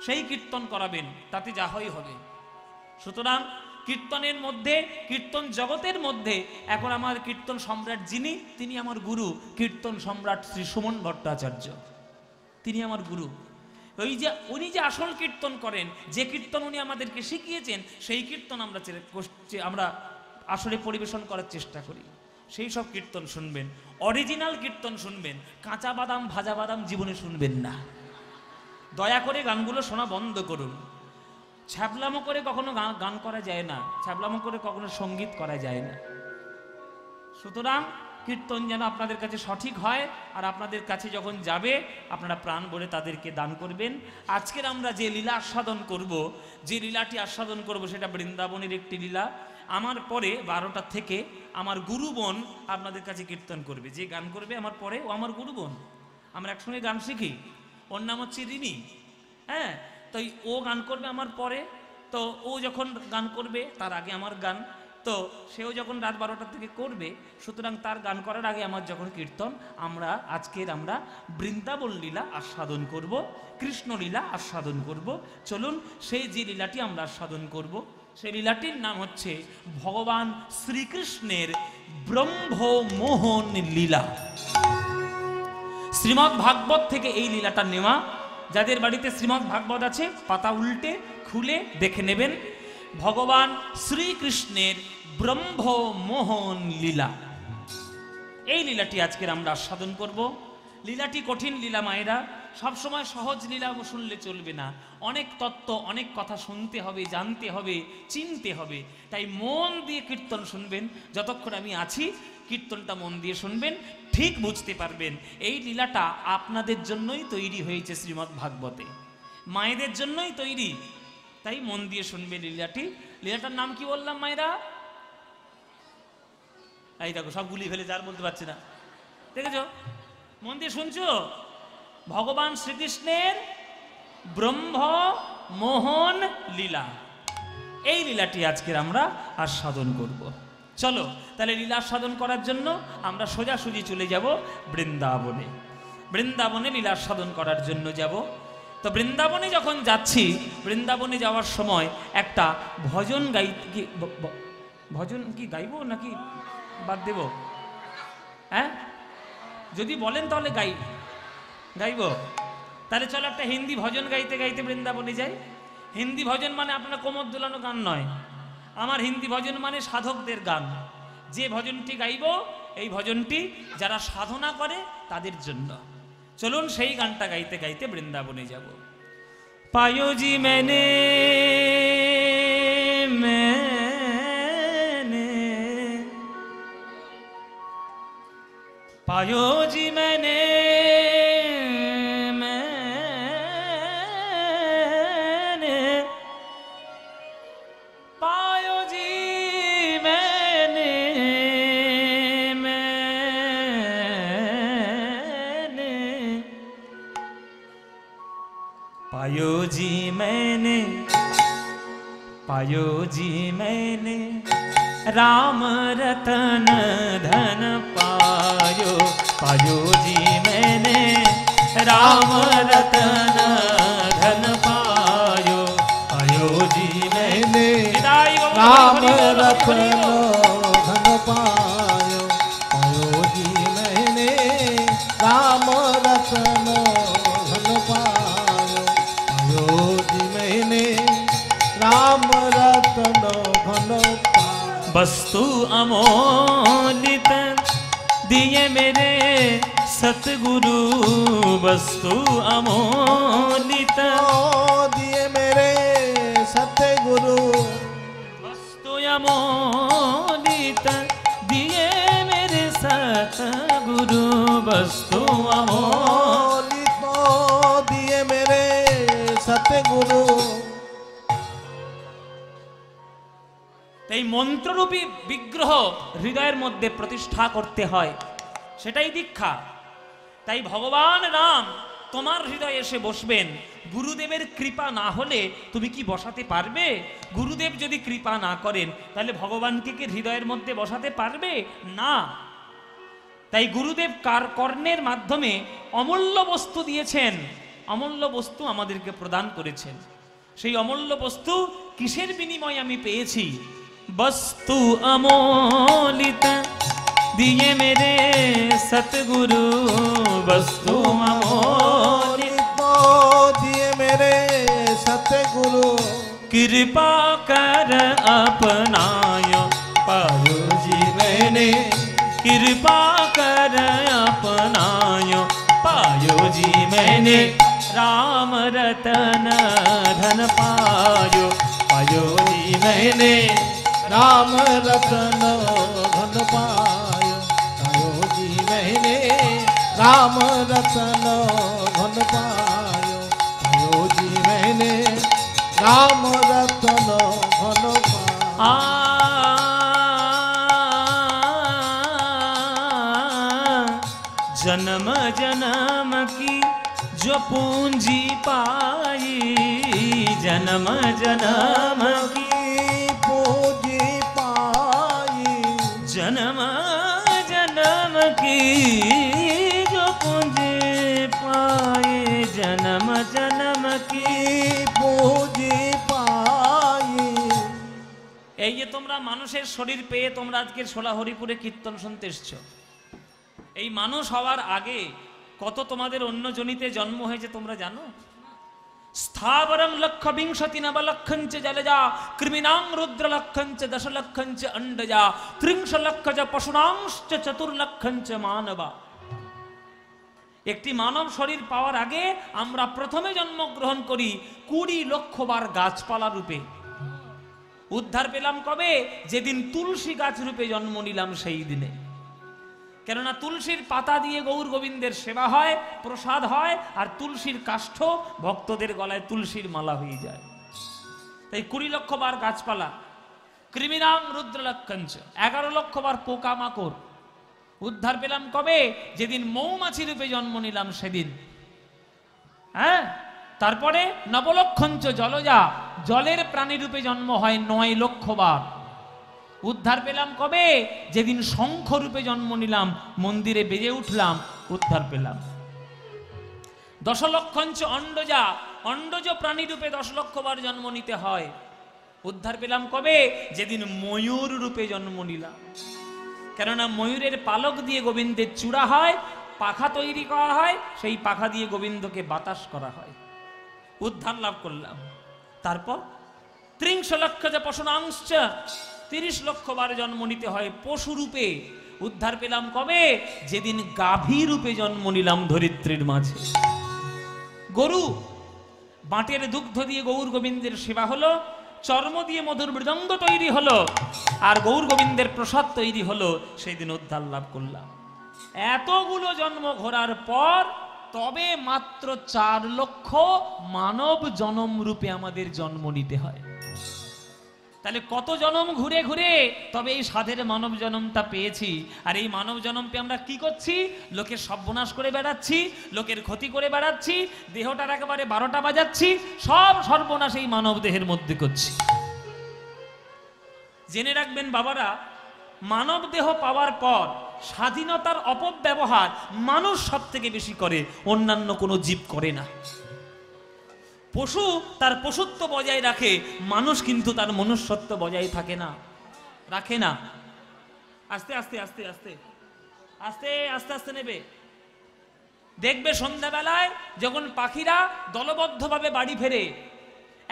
সেই কীর্তন করাবেন, তাতে যা হয় হবে। সুতরাং কীর্তনের মধ্যে, কীর্তন জগতের মধ্যে এখন আমার কীর্তন সম্রাট যিনি, তিনি আমার গুরু, কীর্তন সম্রাট শ্রী সুমন ভট্টাচার্য, তিনি আমার গুরু। ওই যে উনি যে আসল কীর্তন করেন, যে কীর্তন উনি আমাদেরকে শিখিয়েছেন, সেই কীর্তন আমরা আসলে পরিবেশন করার চেষ্টা করি। সেই সব কীর্তন শুনবেন, অরিজিনাল কীর্তন শুনবেন, কাঁচা বাদাম ভাজা বাদাম জীবনে শুনবেন না। দয়া করে গানগুলো শোনা বন্ধ করুন। ছ্যাবলামো করে কখনো গান করা যায় না, ছ্যাবলামো করে কখনো সঙ্গীত করা যায় না। সুতরাং কীর্তন যেন আপনাদের কাছে সঠিক হয়, আর আপনাদের কাছে যখন যাবে আপনারা প্রাণ ভরে তাদেরকে দান করবেন। আজকের আমরা যে লীলা আস্বাদন করব, যে লীলাটি আস্বাদন করব সেটা বৃন্দাবনের একটি লীলা। আমার পরে 12টা থেকে আমার গুরু বোন আপনাদের কাছে কীর্তন করবে। যে গান করবে আমার পরে ও আমার গুরু বোন, আমরা একসঙ্গে গান শিখি। ওর নাম হচ্ছে রিনি। হ্যাঁ, তো ও গান করবে আমার পরে। তো ও যখন গান করবে তার আগে আমার গান, তো সেও যখন রাত 12টা থেকে করবে, সুতরাং তার গান করার আগে আমার যখন কীর্তন, আজকের আমরা বৃন্দাবন লীলা আস্বাদন করব, কৃষ্ণ লীলা আস্বাদন করব। চলুন সেই যে লীলাটি আমরা আস্বাদন করব, সেই লীলাটির নাম হচ্ছে ভগবান শ্রীকৃষ্ণের ব্রহ্মমোহন লীলা। শ্রীমদ্ ভাগবত থেকে এই লীলাটা নেওয়া। যাদের বাড়িতে শ্রীমদ্ ভাগবত আছে পাতা উল্টে খুলে দেখে নেবেন। ভগবান শ্রীকৃষ্ণের ব্রহ্মমোহন লীলা, এই লীলাটি আজকের আমরা আস্বাদন করব। লীলাটি কঠিন লীলা মায়েরা, সবসময় সহজ লীলা শুনলে চলবে না। অনেক তত্ত্ব, অনেক কথা শুনতে হবে, জানতে হবে, চিনতে হবে। তাই মন দিয়ে কীর্তন শুনবেন। যতক্ষণ আমি আছি কীর্তনটা মন দিয়ে শুনবেন, ঠিক বুঝতে পারবেন। এই লীলাটা আপনাদের জন্যই তৈরি হয়েছে শ্রীমদ্ ভাগবতে, মায়েদের জন্যই তৈরি। তাই মন দিয়ে শুনবে লীলাটি। লীলাটার নাম কি বললাম মায়েরা? এই দেখো সব গুলি ফেলে, যার বলতে পারছে না, দেখেছো? মন দিয়ে শুনছো? ভগবান শ্রীকৃষ্ণের ব্রহ্মমোহন লীলা, এই লীলাটি আজকের আমরা আস্বাদন করব। চলো তাহলে লীলা আস্বাদন করার জন্য আমরা সোজাসুজি চলে যাব বৃন্দাবনে। বৃন্দাবনে লীলা আস্বাদন করার জন্য যাব। তো বৃন্দাবনে যখন যাচ্ছি, বৃন্দাবনে যাওয়ার সময় একটা ভজন ভজন কি গাইবো নাকি বাদ দেব? হ্যাঁ, যদি বলেন তাহলে গাইব। তাহলে চলো একটা হিন্দি ভজন গাইতে গাইতে বৃন্দাবনে যাই। হিন্দি ভজন মানে আপনার কোমর দোলানো গান নয়, আমার হিন্দি ভজন মানে সাধকদের গান। যে ভজনটি গাইব, এই ভজনটি যারা সাধনা করে তাদের জন্য। চলুন সেই গানটা গাইতে গাইতে বৃন্দাবনে যাব। পায়োজি मैंने पायोजी मैंने पायोजी मैंने पायोजी मैंने पायोजी मैंने राम रतन धन पायो। पायोजी मैंने राम रतन धन पायो। पायोजी मैंने राम रतन धन पायो। पायोजी मैंने राम रतन धन पायो। पायोजी मैंने राम रतन धन पायो। वस्तु अमोलित दिए मेरे सतगुरु, वस्तु अमोलित दिए मेरे सतगुरु। वस्तु अमोलित दिए मेरे सतगुरु, वस्तु अमोलित दिए मेरे सतगुरु। এই মন্ত্ররূপী বিগ্রহ হৃদয়ের মধ্যে প্রতিষ্ঠা করতে হয়, সেটাই দীক্ষা। তাই ভগবান রাম তোমার হৃদয়ে এসে বসবেন। গুরুদেবের কৃপা না হলে তুমি কি বসাতে পারবে? গুরুদেব যদি কৃপা না করেন তাহলে ভগবানকে কি হৃদয়ের মধ্যে বসাতে পারবে না। তাই গুরুদেব কর্ণের মাধ্যমে অমূল্য বস্তু দিয়েছেন, অমূল্য বস্তু আমাদেরকে প্রদান করেছেন। সেই অমূল্য বস্তু কিসের বিনিময়ে আমি পেয়েছি? বস্তু অমূলিত दिए मेरे सतगुरु, वस्तु अमूलित दिए मेरे सतगुरु, कृपा कर अपनायो पायो जी मैंने, कृपा कर अपनायो पायो जी मैंने, राम रतन धन पायो पायो जी मैंने, राम रतन धन पायो पायो जी मैंने, राम रतन धन पायो पायो जी मैंने, राम रतन धन पायो। जन्म जन्म की जो पूंजी पाई, जन्म जन्म की पूंजी पाई, जन्म जन्म की जो पूंजी पाई, जन्म जन्म की पूंजी पाई। এই যে তোমরা মানুষের শরীর পেয়ে তোমরা আজকে সোলা হরিপুরে কীর্তন শুনতে এসছো, এই মানুষ হওয়ার আগে কত তোমাদের অন্য জনিতে জন্ম হয়েছে তোমরা জানো? स्थावरं लक्ष विंशति नवलक्षंच जलजा, कृमिनां रुद्र लक्षंच दशलक्षंच अंडजा, त्रिंश लक्ष पशुनांश्च चतुर्लक्षंच मानवा। একটি মানব শরীর পাওয়ার আগে আমরা প্রথমে জন্মগ্রহণ করি 20 লক্ষ বার গাছপালা রূপে। উদ্ধার পেলাম কবে? যেদিন তুলসী গাছ রূপে জন্ম নিলাম সেই দিনে। কেননা তুলসীর পাতা দিয়ে গৌর গোবিন্দের সেবা হয়, প্রসাদ হয়, আর তুলসীর কাষ্ঠ ভক্তদের গলায় তুলসীর মালা হয়ে যায়। তাই 20 লক্ষ বার গাছপালা, কৃমিনাং রুদ্রলক্ষঞ্চ 11 লক্ষ বার পোকা মাকড়। উদ্ধার পেলাম কবে? যেদিন মৌমাছি রূপে জন্ম নিলাম সেদিন। হ্যাঁ, তারপরে নবলক্ষঞ্চ জলজা, জলের প্রাণী রূপে জন্ম হয় 9 লক্ষ বার। উদ্ধার পেলাম কবে? যেদিন শঙ্খ রূপে জন্ম নিলাম, মন্দিরে বেজে উঠলাম, উদ্ধার পেলাম। 10 লক্ষঞ্চ অন্ডজা, অন্ডজ প্রাণী রূপে 10 লক্ষ বার জন্ম নিতে হয়। উদ্ধার পেলাম কবে? যেদিন ময়ূর রূপে জন্ম নিলাম। কেননা ময়ূরের পালক দিয়ে গোবিন্দের চূড়া হয়, পাখা তৈরি করা হয়, সেই পাখা দিয়ে গোবিন্দকে বাতাস করা হয়। উদ্ধার লাভ করলাম। তারপর 30 লক্ষ যে পশুনাংশ, 30 লক্ষ বার জন্ম নিতে হয় পশু রূপে। উদ্ধার পেলাম কবে? যেদিন গাভী রূপে জন্ম নিলাম ধরিত্রীর মাঝে। গরু, বাটের দুগ্ধ দিয়ে গৌর গোবিন্দের সেবা হলো, চর্ম দিয়ে মধুর মৃদঙ্গ তৈরি হলো, আর গৌর গোবিন্দের প্রসাদ তৈরি হলো, সেই দিন উদ্ধার লাভ করলাম। এতগুলো জন্ম ঘোরার পর তবে মাত্র 4 লক্ষ মানব জনম রূপে আমাদের জন্ম নিতে হয়। তাহলে কত জনম ঘুরে ঘুরে তবে এই সাধের মানব জনমটা পেয়েছি। আর এই মানব জনম পেয়ে আমরা কি করছি? লোকের সর্বনাশ করে বেড়াচ্ছি, লোকের ক্ষতি করে বেড়াচ্ছি, দেহটার একেবারে 12টা বাজাচ্ছি, সব সর্বনাশ এই মানব দেহের মধ্যে করছি। জেনে রাখবেন বাবারা, মানব দেহ পাওয়ার পর স্বাধীনতার অপব্যবহার মানুষ সব থেকে বেশি করে, অন্যান্য কোনো জীব করে না। পশু তার পশুত্ব বজায় রাখে, মানুষ কিন্তু তার মনুষ্যত্ব বজায় থাকে না, রাখে না। আস্তে আস্তে আস্তে আস্তে আস্তে আস্তে আস্তে নেবে। দেখবে সন্ধ্যাবেলায় যখন পাখিরা দলবদ্ধভাবে বাড়ি ফেরে,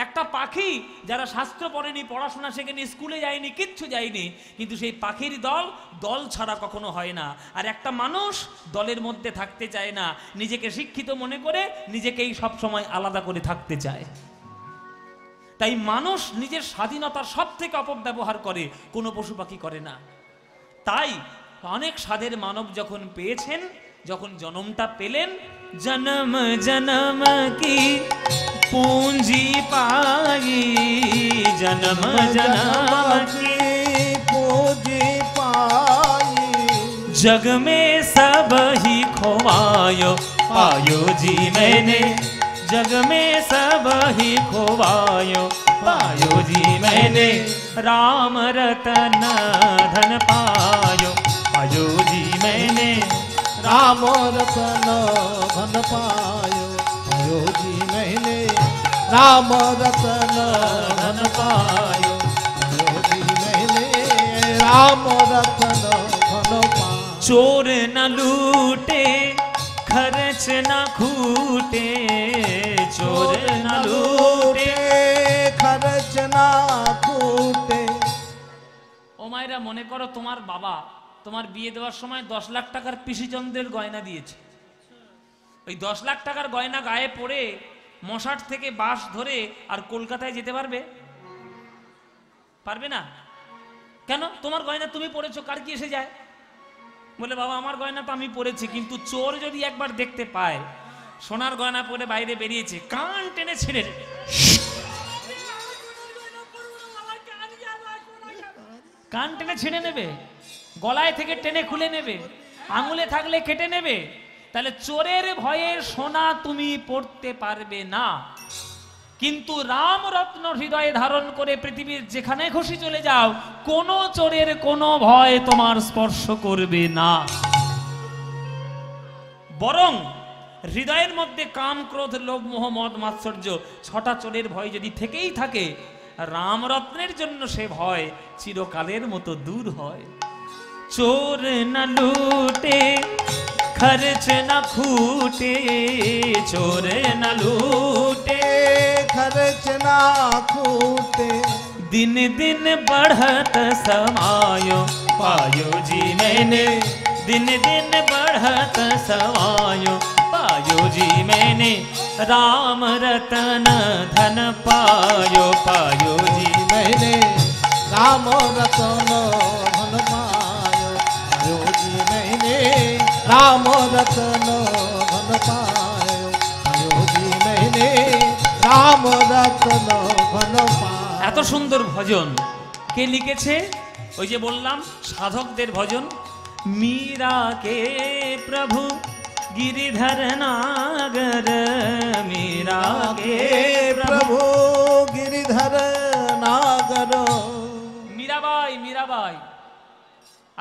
একটা পাখি যারা শাস্ত্র পড়েনি, পড়াশোনা শেখেনি, স্কুলে যায়নি, কিচ্ছু যায়নি, কিন্তু সেই পাখির দল দল ছাড়া কখনো হয় না। আর একটা মানুষ দলের মধ্যে থাকতে চায় না, নিজেকে শিক্ষিত মনে করে নিজেকেই সব সময় আলাদা করে থাকতে চায়। তাই মানুষ নিজের স্বাধীনতার সব থেকে অপব্যবহার করে, কোনো পশু পাখি করে না। তাই অনেক সাধের মানব যখন পেয়েছেন, যখন জনমটা পেলেন, জনম জনম কি पूंजी पाई, जन्म जन्म की पूंजी पाई, जग में सब ही खोवायो पायो जी मैंने, जग में सब ही खोवायो पायो जी मैंने, राम रतन धन पायो पायो जी मैंने, राम रतन धन पायो पायो जी मैंने, राम रतन धन पायो जी मैंने राम रतन धन पायो चोर न लूटे खर्च न खूटे चोर न लूटे खर्च ना खूटे ও মায়েরা মনে করো তোমার বাবা তোমার বিয়ে দেওয়ার সময় 10 লাখ টাকার পিসিচন্দ্রের গয়না দিয়েছে ওই 10 লাখ টাকার গয়না গায়ে পরে মশাট থেকে বাস ধরে আর কলকাতায় যেতে পারবে পারবে না কেন তোমার গয়না তুমি পরেছো কার কি এসে যায় বলে বাবা আমার গয়না তো আমি পরেছি কিন্তু চোর যদি একবার দেখতে পায় সোনার গয়না পরে বাইরে বেরিয়েছে কান টেনে ছিঁড়ে কান টেনে ছিঁড়ে নেবে গলায় থেকে টেনে খুলে নেবে আঙুলে থাকলে কেটে নেবে তাহলে চোরের ভয়ে সোনা তুমি পড়তে পারবে না কিন্তু রাম রত্ন হৃদয়ে ধারণ করে পৃথিবীর যেখানে খুশি চলে যাও কোনো চোরের কোনো ভয় তোমার স্পর্শ করবে না বরং হৃদয়ের মধ্যে কাম ক্রোধ লোভ মোহ মদ মাৎসর্য ছটা চোরের ভয় যদি থেকেই থাকে রাম রত্নের জন্য সে ভয় চিরকালের মতো দূর হয় চোর না লুটে खर्च न खूटे चोर न लूटे खर्च ना खूटे दिन दिन बढ़त समायो पायो जी मैंने दिन दिन बढ़त समायो पायो जी मैंने राम रतन धन पायो पायो जी मैंने राम रतन धन पायो पायो जी मैंने राम रतन धन पायो पायो जी मैंने राम रतन धन पायो এত সুন্দর ভজন কে লিখেছে ওই যে বললাম সাধকদের ভজন मीरा के प्रभु गिरिधर नागर मीरा के प्रभु गिरिधर नागर मीराबाई मीराबाई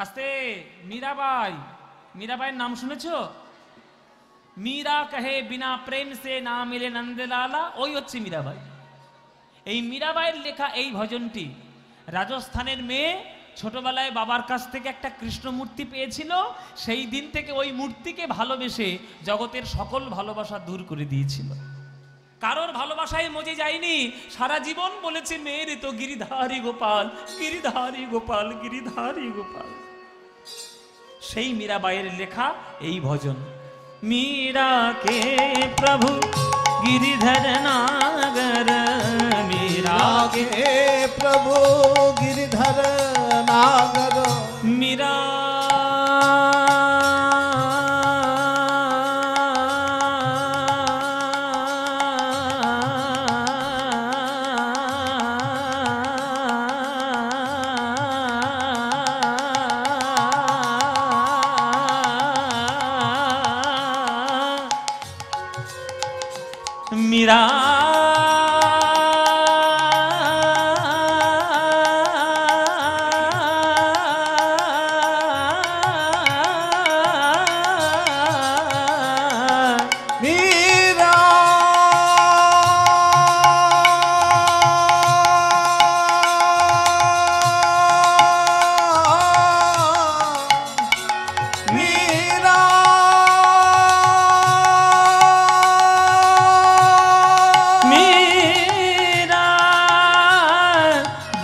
आस्ते मीराबाई मीराबाई नाम শুনেছো मीरा कहे बिना प्रेम से ना मिले नंदलाला ওই হচ্ছে मीराबाई এই मीराबाईর লেখা এই ভজনটি রাজস্থানের মেয়ে ছোটবেলায় বাবার কাছ থেকে একটা কৃষ্ণ মূর্তি পেয়েছিল সেই দিন থেকে ওই মূর্তিকে ভালোবেসে জগতের সকল ভালোবাসা দূর করে দিয়েছিল কারোর ভালোবাসায় মজে যায়নি সারা জীবন বলেছে মেরে তো গিরিধারী গোপাল গিরিধারী গোপাল গিরিধারী গোপাল সেই মীরাবাইয়ের লেখা এই ভজন मीरा के प्रभु गिरिधर नागर मीरा के प्रभु गिरिधर नागर मीरा मीरा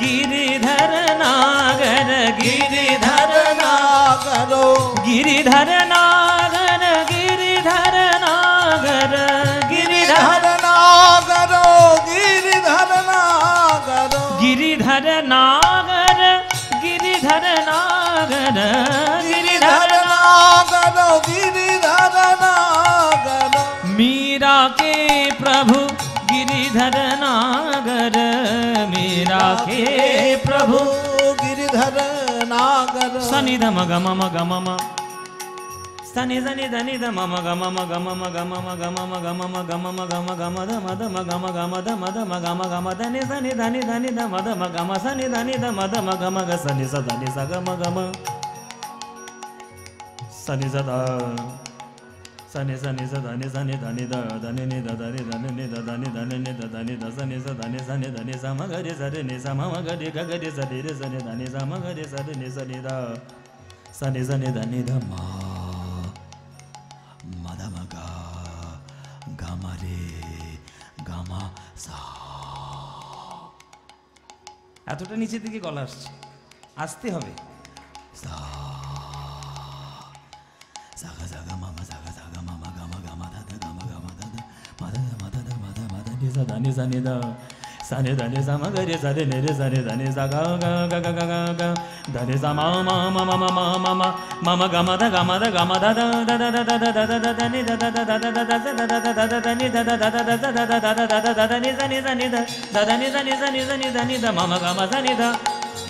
गिरिधर नागर गिरिधर नागर गिरिधर नागर गिरिधर नागर गिरिधर नागर गिरिधर नागर गिरिधर नागर गिरिधर नागर मीरा के प्रभु गिरिधर नागर मीरा के प्रभु गिरिधर नागर सनि ध म ग म म ग म म सनि ध नि ध म म ग म म ग म म ग म म ग म म ग म म ग म म ग म ग म ध म ध म ग म ग म ध म ध म ग म ग म ध नि ध नि ध नि ध नि ध म ध म ग म सनि ध नि ध म ध म ग म ग सनि स ध नि स ग म ग म सनि स ध Sani sani sa dani sani dani da dani ni da dani dani ni da dani dani ni da dani da sani sa dani sani dani sa ma ga re sa re ni sa ma ma ga re ga ga re sa re sani dani sa ma ga re sa re ni sa ni da sani sani dani da ma ma da ma ga ga ma re ga ma sa এতটা নিচের দিকে গলা আসছে, আসতে হবে। sa sa ga sa ga ma ma sa ga ma ma ga ma da da ga ma da da ma da ma da da ma da ma da ni sa da ni da sa ni da ni sa ma ga re sa re ni re sa ni da ni sa ga ga ga ga ga ga da ni sa ma ma ma ma ma ma ma ma ma ma ga ma da da da da da da da da da da da ni da da da da da da da da da da da ni da da da da da da da da da da da ni sa ni da da da ni sa ni sa ni sa ni da ni da ma ma ga ma sa ni da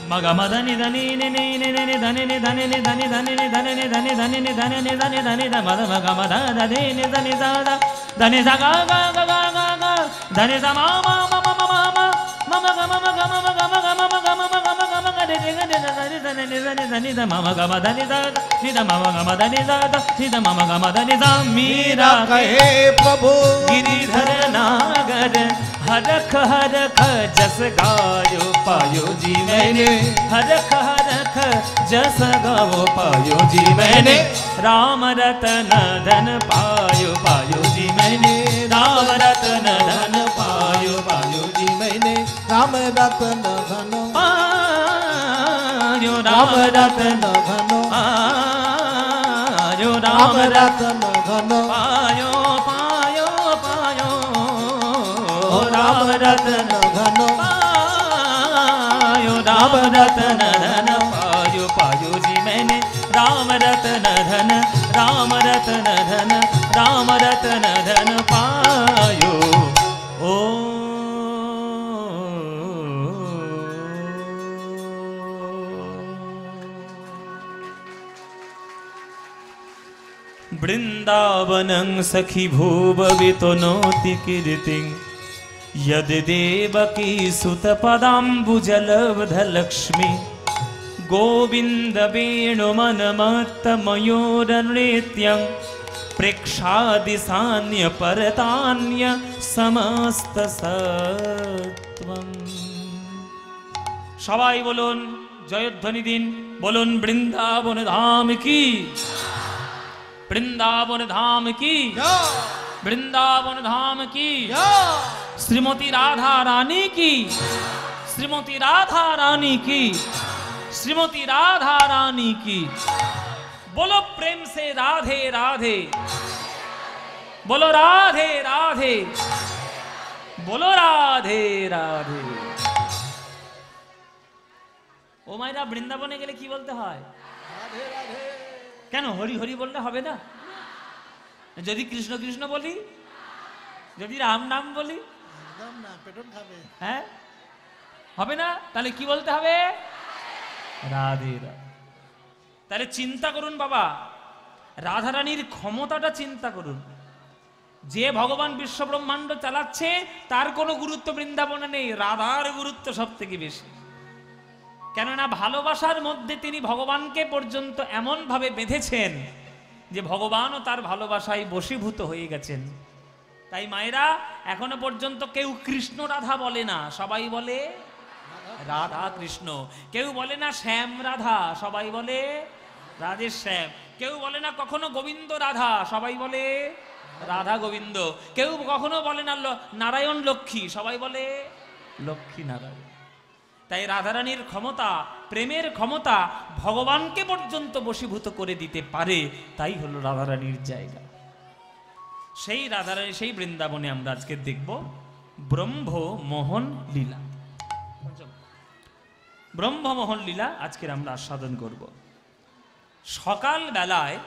ma ga ma da ni da ni ni ni ni ni da ni ni da ni ni da ni da ni ni da ni ni da ni da ni ni da ni ni da ni da ni da ma da ma ga ma da da ni ni da ni sa da da ni sa ga ga ga ga ga ga da ni sa ma ma ma ma ma ma ma ma ga ma ma ga ma ma ga ma ga ma ma ga ma ma ga ma ga ma ga ni ni ni da ni da ni da ni da ni da ma ma ga ma da ni da ni da ma ma ga ma da ni da ni da ma ma ga ma da ni da Meera कहे प्रभु गिरिधर नागर हरख हरख जस गायो पायो जी मैंने हरख हरख जस गाओ पायो जी मैंने राम रतन धन पायो पायो जी मैंने राम रतन धन पायो पायो जी मैंने राम रतन धन पायो राम रतन धन पायो राम रतन धन पायो पायो पायो राम रतन धन पायो राम रतन धन पायो पायो जी मैंने राम रतन धन राम रतन धन राम रतन धन पायो ओ वृंदावनं सखी भूभवितो नोति कीर्तिं यद देवकी सुतपदाम्बुजलब्धलक्ष्मी गोविन्द वेणुमनमत्तमयोरनृत्यं प्रेक्षादिशान्य परतान्य समस्तसत्त्वम् সবাই বলুন জয়ধ্বনি দিন, বলুন বৃন্দাবন ধাম কি, বৃন্দাবন ধাম কি, বৃন্দাবন ধাম কি, শ্রীমতী রাধা রানী কি, শ্রীমতী রাধা রানী কি, শ্রীমতী রাধা রানী কি। बोलो प्रेम से राधे राधे, बोलो राधे राधे, बोलो राधे राधे। ও মাইরা বৃন্দাবনে গেলে কি বলতে হয়? কেন হরি হরি বললে হবে না? যদি কৃষ্ণ কৃষ্ণ বলি, যদি রাম নাম বলি, হ্যাঁ হবে না? তাহলে কি বলতে হবে? রাধে রাধে। তাহলে চিন্তা করুন বাবা, রাধারানীর ক্ষমতাটা চিন্তা করুন। যে ভগবান বিশ্ব ব্রহ্মাণ্ড চালাচ্ছে তার কোনো গুরুত্ব বৃন্দাবনে নেই, রাধার গুরুত্ব সব থেকে বেশি। কেননা ভালোবাসার মধ্যে তিনি ভগবানকে পর্যন্ত এমন ভাবে বেঁধেছেন যে ভগবানও তার ভালোবাসায় বশীভূত হয়ে গেছেন। তাই মায়েরা এখনো পর্যন্ত কেউ কৃষ্ণ রাধা বলে না, সবাই বলে রাধা কৃষ্ণ। কেউ বলে না শ্যাম রাধা, সবাই বলে রাধে শ্যাম। কেউ বলে না কখনো গোবিন্দ রাধা, সবাই বলে রাধা গোবিন্দ। কেউ কখনো বলে না নারায়ণ লক্ষ্মী, সবাই বলে লক্ষ্মী নারায়ণ। তাই রাধারানীর ক্ষমতা, প্রেমের ক্ষমতা ভগবানকে পর্যন্ত বশীভূত করে দিতে পারে, তাই হলো রাধারানীর জায়গা। সেই রাধারানী, সেই বৃন্দাবনে আমরা আজকে দেখব ব্রহ্মমোহন লীলা। ব্রহ্মমোহন লীলা আজকের আমরা আস্বাদন করব। সকাল বেলায়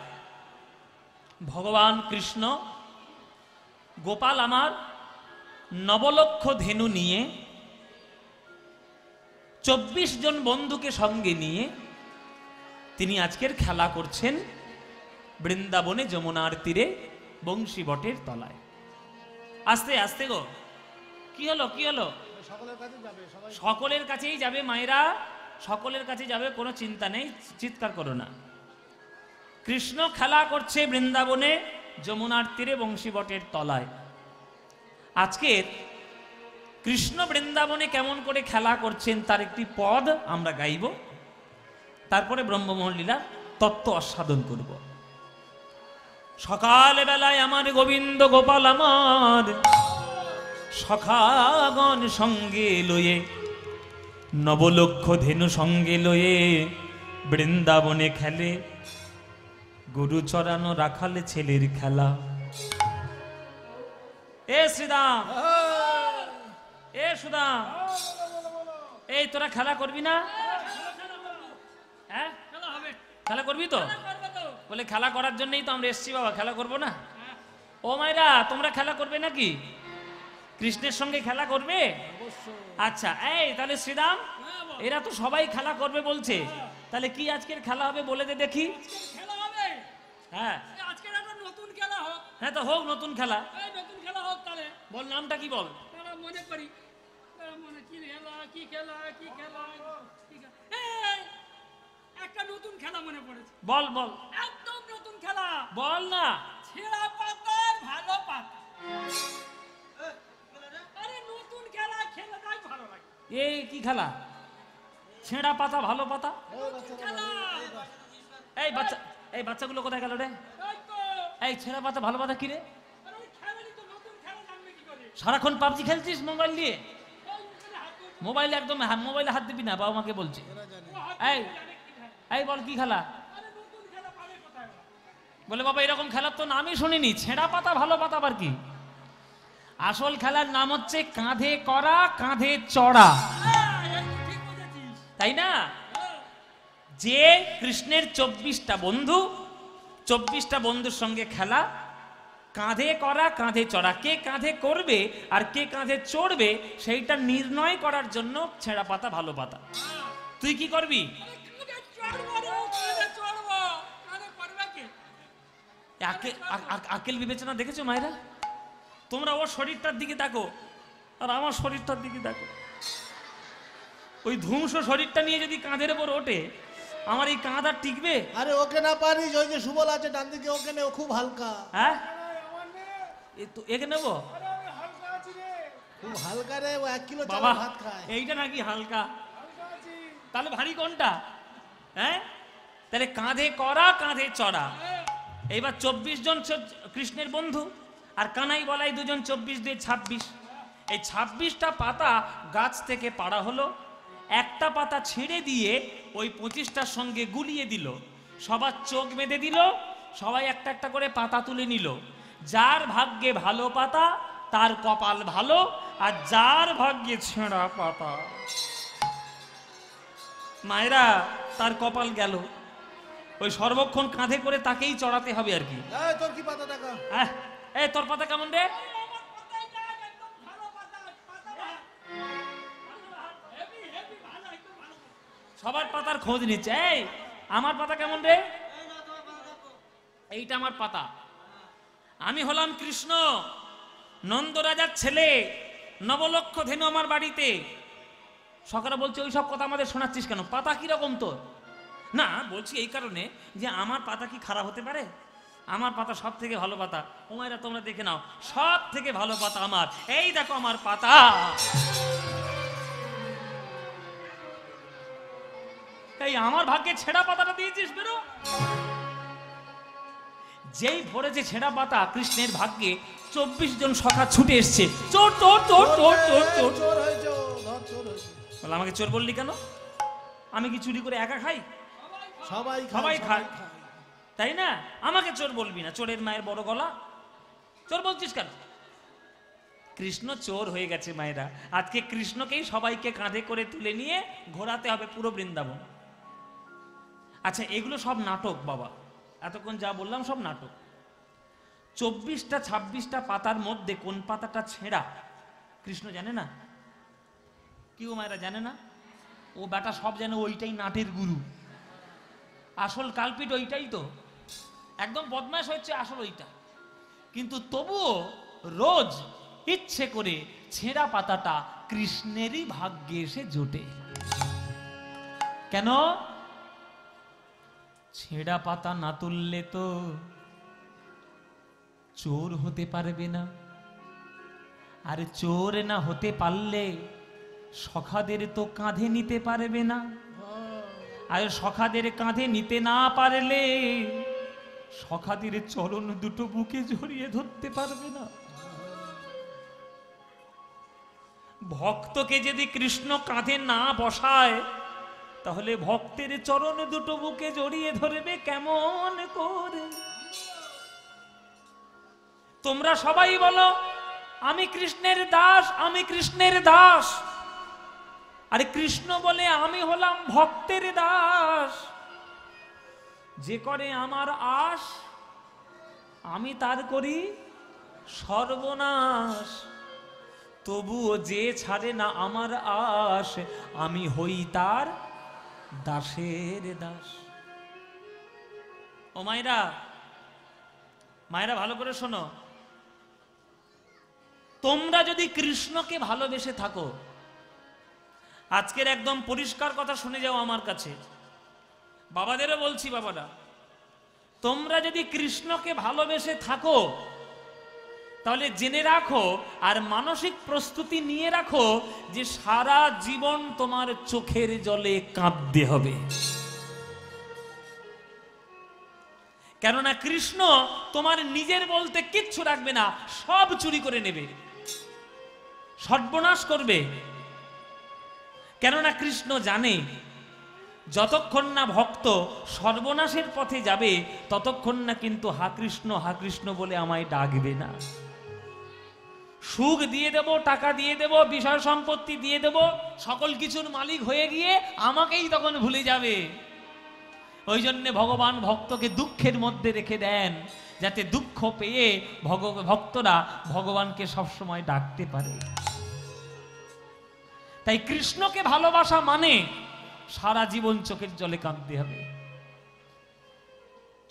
ভগবান কৃষ্ণ গোপাল আমার নবলক্ষ ধেনু নিয়ে 24 জন বন্ধুকে সঙ্গে নিয়ে তিনি আজকের খেলা করছেন বৃন্দাবনে যমুনার তীরে বংশী বটের তলায়। আস্তে আস্তে গো, কি হলো কি হলো? সকলের কাছেই যাবে মায়েরা, সকলের কাছে যাবে, কোনো চিন্তা নেই, চিৎকার করো না। কৃষ্ণ খেলা করছে বৃন্দাবনে যমুনার তীরে বংশীবটের তলায়। আজকের কৃষ্ণ বৃন্দাবনে কেমন করে খেলা করছেন তার একটি পদ আমরা গাইব, তারপরে ব্রহ্মমোহন লীলার তত্ত্ব আস্বাদন করব। সকাল বেলায় আমার গোবিন্দ গোপাল আমার সখাগণ সঙ্গে লয়ে, নবলক্ষ ধেনু সঙ্গে লয়ে বৃন্দাবনে খেলে, গরু চড়ানো রাখালে ছেলের খেলা। এ শ্রীদাম, এ সুদাম, এই তোরা খেলা করবি না? হ্যাঁ খেলা করবি তো? বলে খেলা করার জন্যই তো আমরা এসছি বাবা, খেলা করবো না? ও মায়েরা, তোমরা খেলা করবে নাকি? কৃষ্ণের সঙ্গে খেলা করবে? আচ্ছা, এই তাহলে শ্রীদাম, এরা তো সবাই খেলা করবে বলছে, তাহলে কি আজকের খেলা হবে বলে দে দেখি। হ্যাঁ হ্যাঁ, তো হোক নতুন খেলা। বল নামটা কি বল? মনে করি একটা নতুন খেলা মনে পড়েছে। বল বল, একদম নতুন খেলা। বল না। ছেঁড়া পাতার ভালো পাতা। আরে নতুন খেলা, খেলাটাই ভালো লাগে। এই কি খেলা? ছেঁড়া পাতা ভালো পাতা? খেলা এই বাচ্চা, এই বাচ্চাগুলো কোথায় গেল রে? এই তো, এই ছেঁড়া পাতা ভালো পাতা কি রে? আরে ওই খেলারই তো নতুন খেলা জানবে কি করে? সারাক্ষণ পাবজি খেলছিস মোবাইল দিয়ে? ওই ওখানে হাত ধরে মোবাইলে একদম মোবাইলে হাত দিবি না, বাবা মাকে বলছে। ও হাত এই ধরে জানে কি খেলা। এই বল কি খেলা? আরে নতুন খেলা পাবে কোথায় ওরা? বলে বাবা এরকম খেলার তো নামই শুনিনি, ছেঁড়া পাতা ভালো পাতা আবার কি? আসল খেলার নাম হচ্ছে কাঁধে করা কাঁধে চড়া, একদম ঠিক বুঝেছিস। তাই না? যে কৃষ্ণের 24টা বন্ধু, 24টা বন্ধুর সঙ্গে খেলা, কাঁধে করা কাঁধে চড়া। কে কাঁধে করবে আর কে কাঁধে চড়বে সেইটা নির্ণয় করার জন্য ছেঁড়া পাতা ভালো পাতা। তুই কি করবি? কাঁধে চড়বো রে, কাঁধে চড়বো। কাঁধে করবে কে? আকেল বিবেচনা দেখেছো মায়েরা? তোমরা ওর শরীরটার দিকে দেখো আর আমার শরীরটার দিকে দেখো। ওই ধ্বংস শরীরটা নিয়ে যদি কাঁধের ওপর ওঠে, আমার এই কাঁধ আর টিকবে? আরে ওকে না পারিস, ওই যে সুবল আছে ডান দিকে, ওকে নে, ও খুব হালকা। হ্যাঁ, একে নেবো? খুব হালকা রে, ও 1 কিলো চাল বাবা ভাত খায়। এইটা নাকি হালকা? তাহলে ভারী কোনটা? হ্যাঁ, তাহলে কাঁধে করা কাঁধে চড়া। এইবার 24 জন কৃষ্ণের বন্ধু, আর কানাই বলাই দুজন, 24 দিয়ে 26। এই 26টা পাতা গাছ থেকে পাড়া হলো, একটা পাতা ছেড়ে দিয়ে ওই 25টার সঙ্গে গুলিয়ে দিল, সবার চোখ বেঁধে দিল, সবাই একটা একটা করে পাতা তুলে নিল। যার ভাগ্যে ভালো পাতা তার কপাল ভালো, আর যার ভাগ্যে ছেঁড়া পাতা মায়েরা তার কপাল গেল। ওই সর্বক্ষণ কাঁধে করে তাকেই চড়াতে হবে আর কি। এই তোর কি পাতা দেখা? এই তোর পাতা কেমন রে? আমার পাতায় যাক, একদম ভালো পাতা, পাতা ভাত। হেভি হেভি ভালো, একদম ভালো। সবার পাতার খোঁজ নিচ্ছে। এই আমার পাতা কেমন রে? এইটা আমার পাতা। আমি হলাম কৃষ্ণ, নন্দ রাজার ছেলে, নবলক্ষ ধেনু আমার বাড়িতে। সকালে বলছে ওই সব কথা আমাদের শোনাচ্ছিস কেন? পাতা কিরকম তোর? না বলছি এই কারণে যে আমার পাতা কি খারাপ হতে পারে? আমার পাতা সব থেকে ভালো পাতা। ওমাইরা তোমরা দেখে নাও, সব থেকে ভালো পাতা আমার। এই দেখো আমার পাতা। এই আমার ভাগ্যে ছেঁড়া পাতাটা দিয়েছিস, বেরো। যেই ভরেছে ছেঁড়া পাতা কৃষ্ণের ভাগ্যে, 24 জন সখা ছুটে এসছে, চোর চোর চোর চোর চোর চোর। চোর হয়েছে ও, ধর চোর হয়েছে। বলে আমাকে চোর বললি কেন? আমি কি চুরি করে একা খাই? সবাই সবাই খায়, তাই না? আমাকে চোর বলবি না, চোরের মায়ের বড় গলা। চোর বলছিস কেন? কৃষ্ণ চোর হয়ে গেছে মায়েরা। আজকে কৃষ্ণকেই সবাইকে কাঁধে করে তুলে নিয়ে ঘোরাতে হবে পুরো বৃন্দাবন। আচ্ছা, এগুলো সব নাটক বাবা, এতক্ষণ যা বললাম সব নাটক। 24টা 26টা পাতার মধ্যে কোন পাতাটা ছেঁড়া কৃষ্ণ জানে না? কেউ মায়েরা জানে না? ও বেটা সব জানে, ওইটাই নাটের গুরু। আসল কালপিট ওইটাই তো, একদম বদমাশ হচ্ছে আসল ওইটা। কিন্তু তবুও রোজ ইচ্ছে করে ছেঁড়া পাতাটা কৃষ্ণেরই ভাগ্যে এসে জোটে। কেন? ছেঁড়া পাতা না তুললে তো চোর হতে পারবে না। আর চোর না হতে পারলে সখাদের তো কাঁধে নিতে পারবে না। আর সখাদের কাঁধে নিতে না পারলে সখাদের চরণ দুটো বুকে জড়িয়ে ধরতে পারবে না। ভক্তকে যদি কৃষ্ণ কাঁধে না বসায় তাহলে ভক্তের চরণ দুটো বুকে জড়িয়ে ধরবে কেমন করে? তোমরা সবাই বলো আমি কৃষ্ণের দাস, আমি কৃষ্ণের দাস। আরে কৃষ্ণ বলে আমি হলাম ভক্তের দাস। যে করে আমার আশ আমি তার করি সর্বনাশ। তবুও যে ছাড়ে না আমার আশ আমি হই তার দাসের দাস। ও মায়েরা, মায়েরা ভালো করে শোনো, তোমরা যদি কৃষ্ণকে ভালোবেসে থাকো, আজকের একদম পরিষ্কার কথা শুনে যাও আমার কাছে, বাবাদেরও বলছি, বাবারা তোমরা যদি কৃষ্ণকে ভালোবেসে থাকো তাহলে জেনে রাখো আর মানসিক প্রস্তুতি নিয়ে রাখো যে সারা জীবন তোমার চোখের জলে কাঁদতে হবে। কেননা কৃষ্ণ তোমার নিজের বলতে কিচ্ছু রাখবে না, সব চুরি করে নেবে, সর্বনাশ করবে। কেননা কৃষ্ণ জানে যতক্ষণ না ভক্ত সর্বনাশের পথে যাবে ততক্ষণ না কিন্তু হা কৃষ্ণ বলে আমায় ডাকবে না। সুখ দিয়ে দেব, টাকা দিয়ে দেব, বিষয় সম্পত্তি দিয়ে দেব, সকল কিছুর মালিক হয়ে গিয়ে আমাকেই তখন ভুলে যাবে। ওই জন্য ভগবান ভক্তকে দুঃখের মধ্যে রেখে দেন, যাতে দুঃখ পেয়ে ভক্তরা ভগবানকে সবসময় ডাকতে পারে। তাই কৃষ্ণকে ভালোবাসা মানে সারা জীবন চোখের জলে কাঁদতে হবে।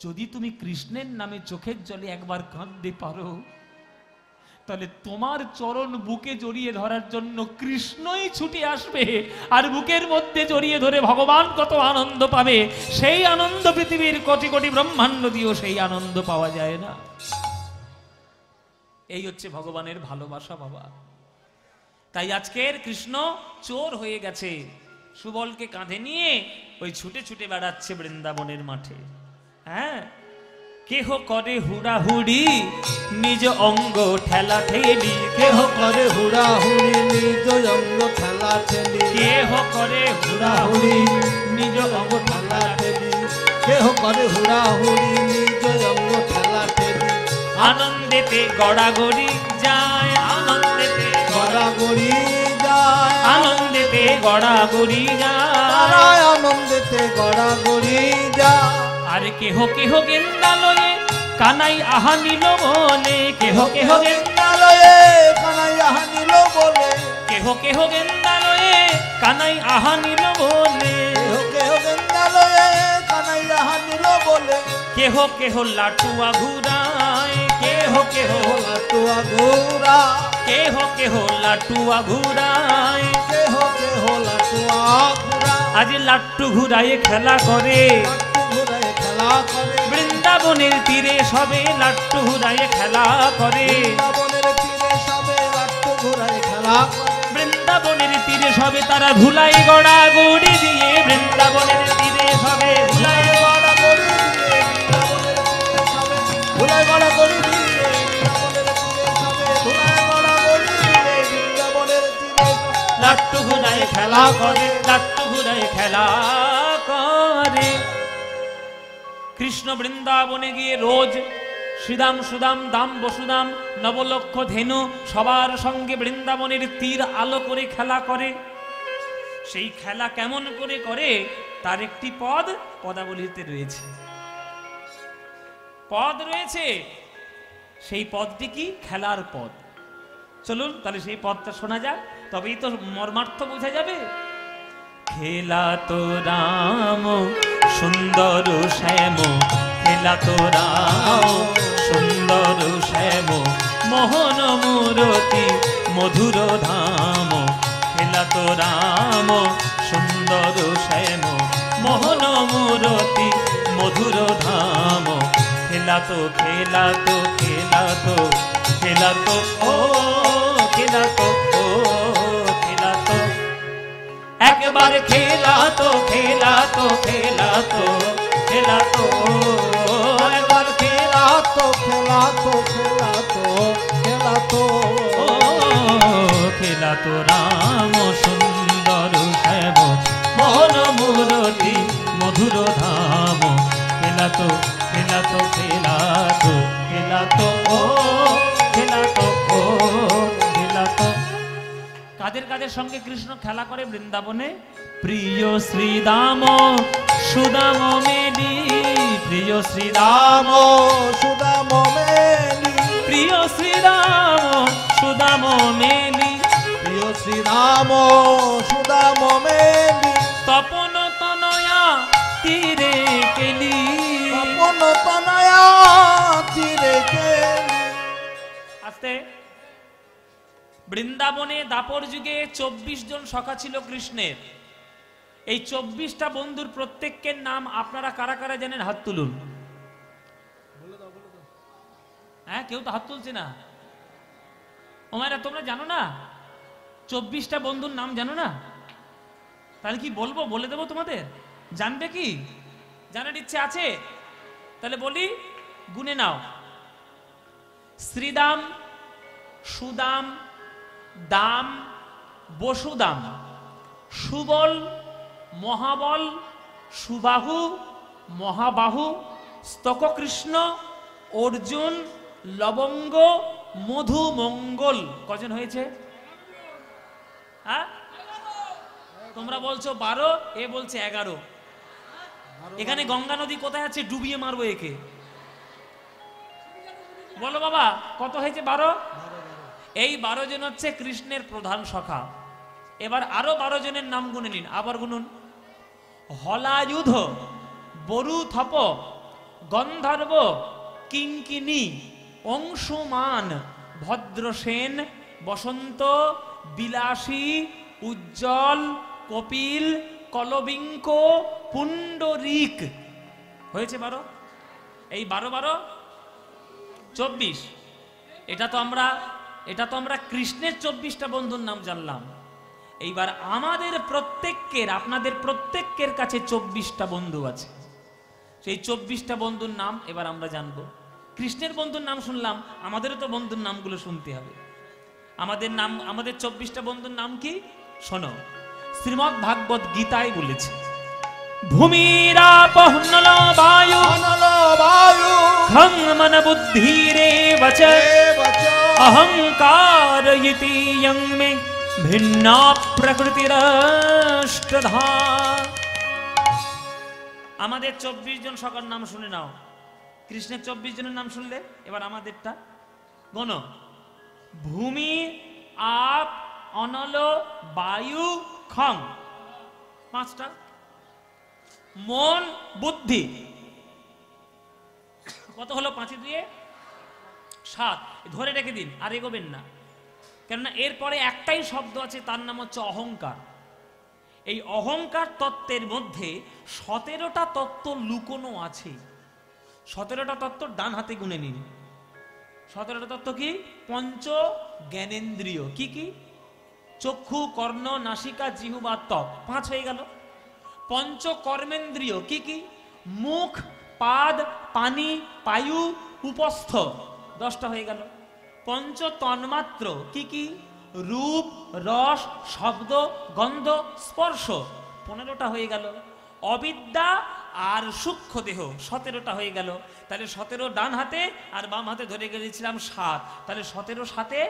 যদি তুমি কৃষ্ণের নামে চোখের জলে একবার কাঁদতে পারো তাহলে তোমার চরণ বুকে জড়িয়ে ধরার জন্য কৃষ্ণই ছুটে আসবে, আর বুকের মধ্যে জড়িয়ে ধরে ভগবান কত আনন্দ পাবে, সেই আনন্দ পৃথিবীর কোটি কোটি ব্রহ্মাণ্ড দিয়েও সেই আনন্দ পাওয়া যায় না। এই হচ্ছে ভগবানের ভালোবাসা বাবা। তাই আজকের কৃষ্ণ চোর হয়ে গেছে, সুবলকে কাঁধে নিয়ে ওই ছুটে ছুটে বেড়াচ্ছে বৃন্দাবনের মাঠে। হ্যাঁ, কেহ করে হুড়াহুড়ি নিজ অঙ্গ ঠেলা ঠেলি, কেহ করে হুড়াহুড়ি নিজ অঙ্গ ঠেলা ঠেলি, কেহ করে হুড়াহুড়ি নিজ অঙ্গ ঠেলা ঠেলি, কেহ করে হুড়াহুড়ি নিজ অঙ্গ ঠেলা ঠেলি, আনন্দেতে গড়াগড়ি যায়, আনন্দেতে গড়াগড়ি যায়, আনন্দেতে গড়াগড়ি যায়, আনন্দেতে গড়াগড়ি যায়। আর কেহ কেহ গেন্দালয়ে কানাই আহা নিল বলে, কেহ কেহ গেন্দালয়ে কানাই আহা নিল বলে, কেহ কেহ গেন্দালয়ে কানাই আহা নিল বলে, কেহ কেহ গেন্দালয়ে কানাই আহা নিল বলে, কেহ কেহ লাটুয়া ঘুরায়, কেহ কেহ লাটুয়া ঘুরা, কেহ কেহ লাটুয়া ঘুরায়, কেহ কেহ লাটুয়া ঘুরা, আজ লাট্টু ঘুরায় খেলা করে, ঘুরায় খেলা করে, বৃন্দাবনের তীরে সবে লাট্টু ঘুরায় খেলা করে, বৃন্দাবনের তীরে সবে লাট্টু ঘুরায় খেলা করে, বৃন্দাবনের তীরে সবে তারা ধুলাই গড়া গড়ি দিয়ে, বৃন্দাবনের তীরে সবে ধুলাই গড়া গড়ি দিয়ে, বৃন্দাবনের তীরে সবে ধুলাই গড়া গড়ি দিয়ে, বৃন্দাবনের তীরে সবে ধুলাই গড়া গড়ি দিয়ে, বৃন্দাবনের তীরে লাট্টু ঘুরায় খেলা করে, লাট্টু ঘুরায় খেলা করে। কৃষ্ণ বৃন্দাবনে গিয়ে রোজ শ্রীদাম সুদাম দাম বসুদাম নবলক্ষ ধেনু সবার সঙ্গে বৃন্দাবনের তীর আলো করে খেলা করে। সেই খেলা কেমন করে করে তার একটি পদ পদাবলিতে রয়েছে, পদ রয়েছে। সেই পদটি কি? খেলার পদ। চলুন তাহলে সেই পদটা শোনা যাক, তবেই তো মর্মার্থ বোঝা যাবে। খেলা তো রাম সুন্দর শ্যাম, খেলা তো রাম সুন্দর শ্যাম, মোহন মূরতি মধুর ধাম, খেলা তো রাম সুন্দর শ্যাম, মোহন মূরতি মধুর ধাম, খেলা খেলাতো খেলাতো খেলাতো খেলাতো ও খেলাতো ও খেলাতো একবার খেলাতো খেলাতো খেলাতো খেলাতো একবার খেলাতো খেলাতো খেলাতো খেলাতো ও খেলাতো রাম সুন্দর শ্যাম মোহন মূরতি মধুর ধাম খেলাতো খেলাতো খেলাতো খেলাতো ও খেলাতো ও খেলাতো। কাদের কাদের সঙ্গে কৃষ্ণ খেলা করে বৃন্দাবনে? প্রিয় শ্রীদাম সুদাম মেলি, প্রিয় শ্রীদাম সুদাম মেলি, প্রিয় শ্রীদাম সুদাম মেলি, প্রিয় শ্রীরাম সুদাম মেলি, তপন তনয়া তীরে কেলি, তপন তনয়া তীরে কেলি। আস্তে। বৃন্দাবনে দাপর যুগে 24 জন সখা ছিল কৃষ্ণের। এই 24টা বন্ধুর প্রত্যেকের নাম আপনারা কারা কারা জানেন? হাত তুলুন। হ্যাঁ, কেউ তো হাত তুলছে না। ওমারা তোমরা জানো না? 24টা বন্ধুর নাম জানো না? তাহলে কি বলবো? বলে দেবো তোমাদের? জানবে কি? জানার ইচ্ছে আছে? তাহলে বলি, গুনে নাও। শ্রীদাম, সুদাম, দাম, বসুদাম, সুবল, মহাবল, সুবাহু, মহাবাহু, স্তককৃষ্ণ, অর্জুন, লবঙ্গ, মধু, মঙ্গল। কজন হয়েছে? হ্যাঁ, তোমরা বলছো 12, এ বলছে 11। এখানে গঙ্গা নদী কোথায় আছে? ডুবিয়ে মারবো একে। বলো বাবা, কত হয়েছে? 12। এই 12 জন হচ্ছে কৃষ্ণের প্রধান সখা। এবার আরো 12 জনের নাম গুনে নিন। আবার গুনুন। হলাযুধ, বরুথপ, গন্ধর্ব, কিঙ্কিনী, অংশুমান, ভদ্রসেন, বসন্ত, বিলাসী, উজ্জ্বল, কপিল, কলবিঙ্ক, পুণ্ডরিক। হয়েছে 12। এই 12 12 24। এটা তো আমরা কৃষ্ণের 24টা বন্ধুর নাম জানলাম। এইবার আমাদের প্রত্যেকের, আপনাদের প্রত্যেকের কাছে 24টা বন্ধু আছে। সেই 24টা বন্ধুর নাম এবার আমরা জানবো। কৃষ্ণের বন্ধুর নাম শুনলাম, আমাদেরও তো বন্ধুর নামগুলো শুনতে হবে। আমাদের 24টা বন্ধুর নাম কি? শোনো, শ্রীমদ্ ভাগবত গীতায় বলেছে, ভূমিরাপঃ নল বায়ু অনল বায়ু খং মন বুদ্ধিরেব চ অহংকার ইতি ইয়ং মে ভিন্না প্রকৃতিরষ্টধা। আমাদের 24 জন সখার নাম শুনে নাও। কৃষ্ণের 24 জনের নাম শুনলে, এবার আমাদেরটা গণ। ভূমি, আপ, অনল, বায়ু, খং, 5টা। মন, বুদ্ধি, কত হলো? 5 দিয়ে 7। ধরে রেখে দিন, আর এগোবেন না, কেননা এরপরে একটাই শব্দ আছে, তার নাম হচ্ছে অহংকার। এই অহংকার তত্ত্বের মধ্যে 17টা তত্ত্ব লুকোনো আছে। 17টা তত্ত্ব ডান হাতে গুনে নিন। 17টা তত্ত্ব কি? পঞ্চ জ্ঞানেন্দ্রিয়। কি কি? চক্ষু, কর্ণ, নাসিকা, জিহ্বা, ত্বক। 5 হয়ে গেল। পঞ্চ কর্মেন্দ্রিয়। কি কি? মুখ, পাদ, পানি, পায়ু, উপস্থ। 10টা হয়ে গেল। পঞ্চ তন্মাত্র। কি কি? রূপ, রস, শব্দ, গন্ধ, স্পর্শ। 15টা হয়ে গেল। অবিদ্যা আর সূক্ষ্ম দেহ। 17টা হয়ে গেল। তাহলে 17 ডান হাতে আর বাম হাতে ধরে গেছিলাম 7। তাহলে 17 7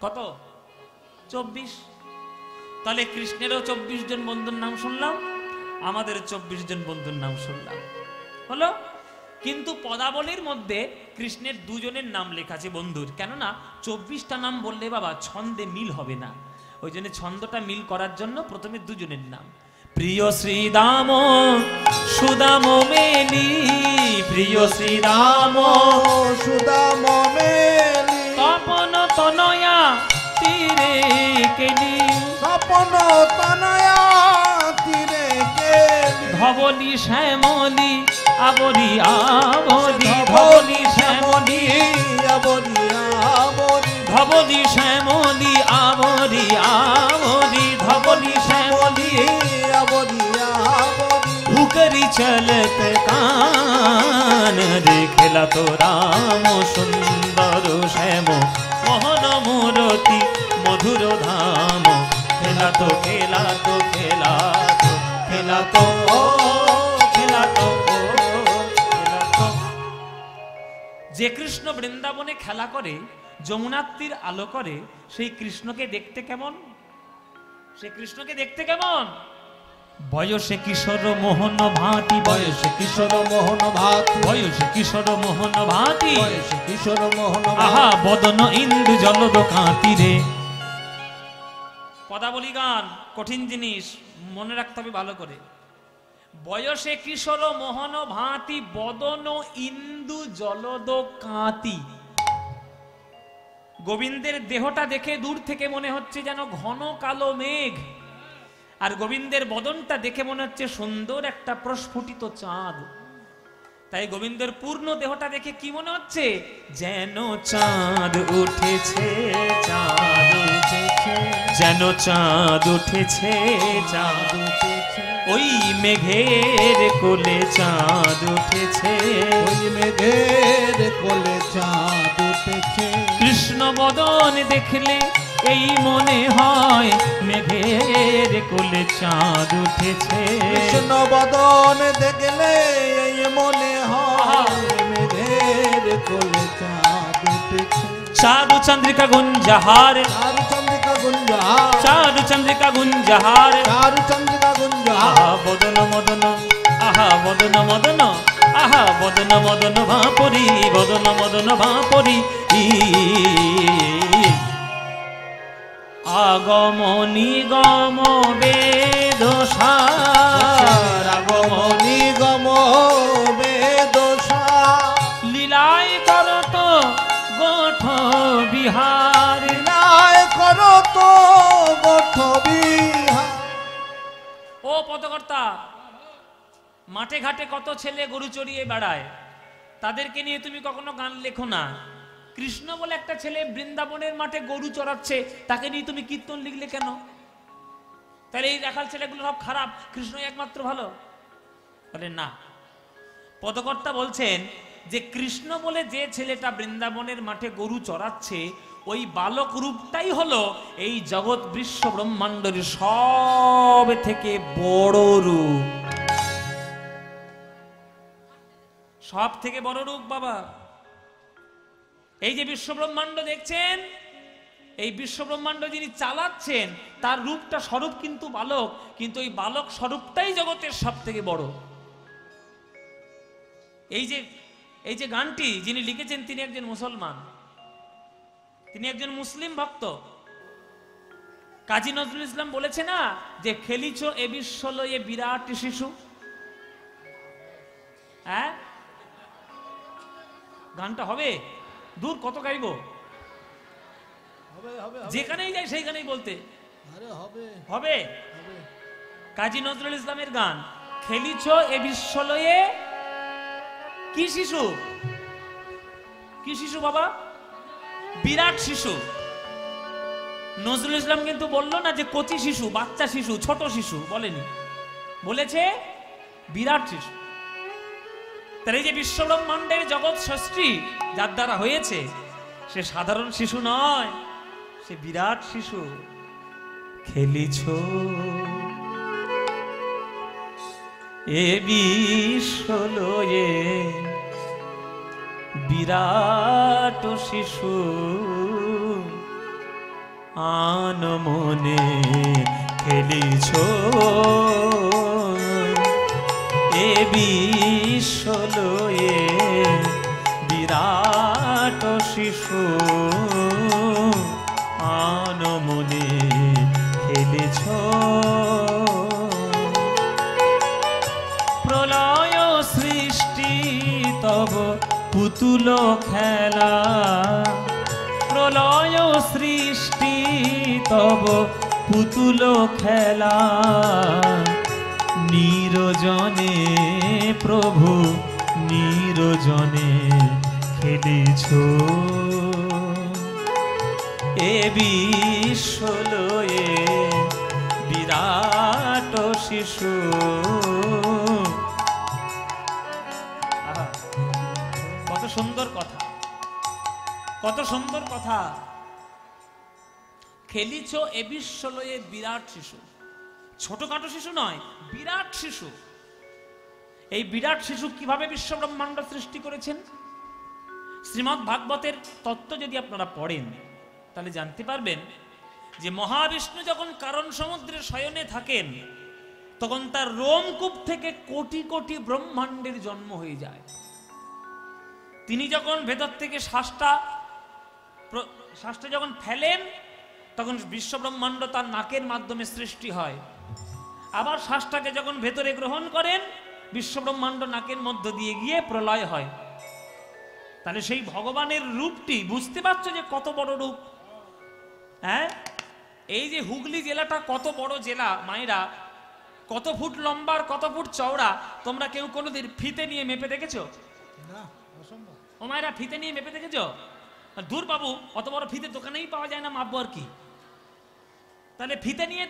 কত? 24। তাহলে কৃষ্ণেরও 24 জন বন্ধুর নাম শুনলাম, আমাদের 24 জন বন্ধুর নাম শুনলাম, হলো। কিন্তু পদাবলীর মধ্যে কৃষ্ণের 2 জনের নাম লেখা আছে বন্ধুর। কেননা 24টা নাম বললে বাবা ছন্দে মিল হবে না, ওই জন্য ছন্দটা মিল করার জন্য প্রথমে 2 জনের নাম। প্রিয় শ্রীদাম সুদাম মেলি, প্রিয় শ্রীদাম সুদাম মেলি, তপন তনয়া তীরে কেলি, তপন তনয়া তীরে কেলি, ধবলি শ্যামলি আবরি আবরি ধবলি শ্যামলি আবরি আবরি ধবলি শ্যামলি আবরি আবরি ধবলি শ্যামলি আবরি আবরি ভুকরি চলত কান রে খেলা তো রাম সুন্দর শ্যাম মোহন মূরতি মধুর ধাম খেলা তো খেলা তো খেলা তো খেলা তো খেলা তো খেলা তো। যে কৃষ্ণ বৃন্দাবনে খেলা করে যমুনার তীর আলো করে সেই কৃষ্ণকে দেখতে কেমন? সে কৃষ্ণকে দেখতে কেমন? বয়সে কিশোর মোহন ভাতি বয়সে কিশোর মোহন ভাতি বয়সে কিশোর মোহন ভাতি বয়সে কিশোর মোহন আহা বদন ইন্দু জলদ কাঁতি রে। পদাবলী গান কঠিন জিনিস, মনে রাখতে হবে ভালো করে। বয়সে কিশোর মোহন ভাতি বদন ইন্দু জলদ কাঁতি। গোবিন্দের দেহটা দেখে দূর থেকে মনে হচ্ছে যেন ঘন কালো মেঘ, আর গোবিন্দের বদনটা দেখে মনে হচ্ছে সুন্দর একটা প্রস্ফুটিত চাঁদ। তাই গোবিন্দের পূর্ণ দেহটা দেখে কি মনে হচ্ছে? যেন চাঁদ উঠেছে, চাঁদ উঠেছে, যেন চাঁদ উঠেছে, চাঁদ উঠেছে, ওই মেঘের কোলে চাঁদ উঠেছে, ওই মেঘের কোলে চাঁদ উঠেছে। কৃষ্ণ বদন দেখলে এই মনে হয় মেঘের কোলে চাঁদ উঠেছে। কৃষ্ণ বদন দেখলে এই মনে হয় মেঘের কোলে চাঁদ উঠেছে। চারু চন্দ্রিকা গুঞ্জহার, চারু চন্দ্রিকা গুঞ্জহার, চারু চন্দ্রিকা গুঞ্জহার, চারু চন্দ্রিকা গুঞ্জহার। আহা বদন মদন, আহা বদন মদন, আহা বদন মদন ভাপরি, বদন মদন ভাপরি। আগম নিগম বেদ সার, আগম নিগম বেদশা লীলায় করত গোঠ বিহার। নাই করো তো গোঠ বিহার। ও পদকর্তা, মাঠে ঘাটে কত ছেলে গরু চড়িয়ে বেড়ায়, তাদেরকে নিয়ে তুমি কখনো গান লেখো না। কৃষ্ণ বলে একটা ছেলে বৃন্দাবনের মাঠে গরু চড়াচ্ছে, তাকে নিয়ে তুমি কীর্তন লিখলে কেন? তাহলে এই রাখাল ছেলেগুলো সব খারাপ, কৃষ্ণই একমাত্র ভালো? বলে না। পদকর্তা বলছেন যে কৃষ্ণ বলে যে ছেলেটা বৃন্দাবনের মাঠে গরু চড়াচ্ছে, ওই বালক রূপটাই হলো এই জগৎ বিশ্ব ব্রহ্মাণ্ডের সব থেকে বড় রূপ। সব থেকে বড় রূপ বাবা। এই যে বিশ্ব ব্রহ্মাণ্ড দেখছেন, এই বিশ্ব ব্রহ্মাণ্ড যিনি চালাচ্ছেন তার রূপটা স্বরূপ কিন্তু বালক, কিন্তু এই বালক স্বরূপটাই জগতের সব থেকে বড়। এই যে গানটি যিনি লিখেছেন তিনি একজন মুসলমান, তিনি একজন মুসলিম ভক্ত। কাজী নজরুল ইসলাম বলেছে না যে খেলিছ এ বিশ্ব লয়ে বিরাট শিশু। হ্যাঁ, গানটা হবে দূর কত গাইব, যেখানেই যাই সেইখানেই বলতে হবে। কাজী নজরুল ইসলামের গান, খেলিছ এ বিশ্ব লয়ে কি শিশু? কি শিশু বাবা? বিরাট শিশু। নজরুল ইসলাম কিন্তু বললো না যে কচি শিশু, বাচ্চা শিশু, ছোট শিশু বলেনি, বলেছে বিরাট শিশু। তাহলে এই যে বিশ্ব ব্রহ্মাণ্ডের জগৎ সৃষ্টি যার দ্বারা হয়েছে, সে সাধারণ শিশু নয়, সে বিরাট শিশু। খেলিছ এ বিশ্ব লয়ে বিরাট শিশু, আন মনে খেলিছ এ বিশ্ব লয়ে বিরাট শিশু, আন মনে খেলেছ। প্রলয় সৃষ্টি তব পুতুল খেলা, প্রলয় সৃষ্টি তব পুতুল খেলা, নিরজনে প্রভু নিরজনে খেলিছ এ বিশ্বলয়ে বিরাট শিশু। আহা, কত সুন্দর কথা, কত সুন্দর কথা। খেলিছ এ বিশ্বলয়ে বিরাট শিশু, ছোটখাটো শিশু নয়, বিরাট শিশু। এই বিরাট শিশু কিভাবে বিশ্ব ব্রহ্মাণ্ড সৃষ্টি করেছেন? শ্রীমদ্ ভাগবতের তত্ত্ব যদি আপনারা পড়েন তাহলে জানতে পারবেন যে মহাবিষ্ণু যখন কারণ সমুদ্রের শয়নে থাকেন তখন তার রোমকূপ থেকে কোটি কোটি ব্রহ্মাণ্ডের জন্ম হয়ে যায়। তিনি যখন ভেতর থেকে শ্বাসটা যখন ফেলেন তখন বিশ্ব ব্রহ্মাণ্ড তার নাকের মাধ্যমে সৃষ্টি হয়। আবার শ্বাসটাকে যখন ভেতরে গ্রহণ করেন বিশ্ব ব্রহ্মাণ্ড নাকের মধ্য দিয়ে গিয়ে প্রলয় হয়। তাহলে সেই ভগবানের রূপটি বুঝতে পারছো যে কত বড় রূপ। হ্যাঁ, এই যে হুগলি জেলাটা কত বড় জেলা মায়েরা, কত ফুট লম্বা আর কত ফুট চওড়া, তোমরা কেউ কোনোদিন ফিতে নিয়ে মেপে দেখেছো? ও মায়েরা ফিতে নিয়ে মেপে দেখেছো? দূর বাবু, অত বড় ফিতে দোকানেই পাওয়া যায় না, মাপবো আর কি। তাহলে ফিতে নিয়ে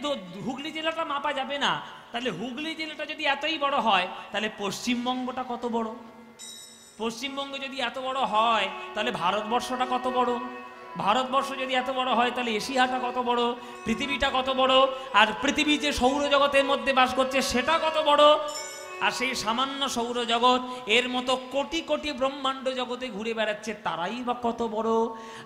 হুগলি জেলাটা মাপা যাবে না। তাহলে হুগলি জেলাটা যদি এতই বড় হয় তাহলে পশ্চিমবঙ্গটা কত বড়? পশ্চিমবঙ্গ যদি এত বড় হয় তাহলে ভারতবর্ষটা কত বড়? ভারতবর্ষ যদি এত বড় হয় তাহলে এশিয়াটা কত বড়? পৃথিবীটা কত বড়? আর পৃথিবী যে সৌরজগতের মধ্যে বাস করছে সেটা কত বড়? আর সেই সামান্য সৌরজগৎ এর মতো কোটি কোটি ব্রহ্মাণ্ড জগতে ঘুরে বেড়াচ্ছে, তারাই বা কত বড়?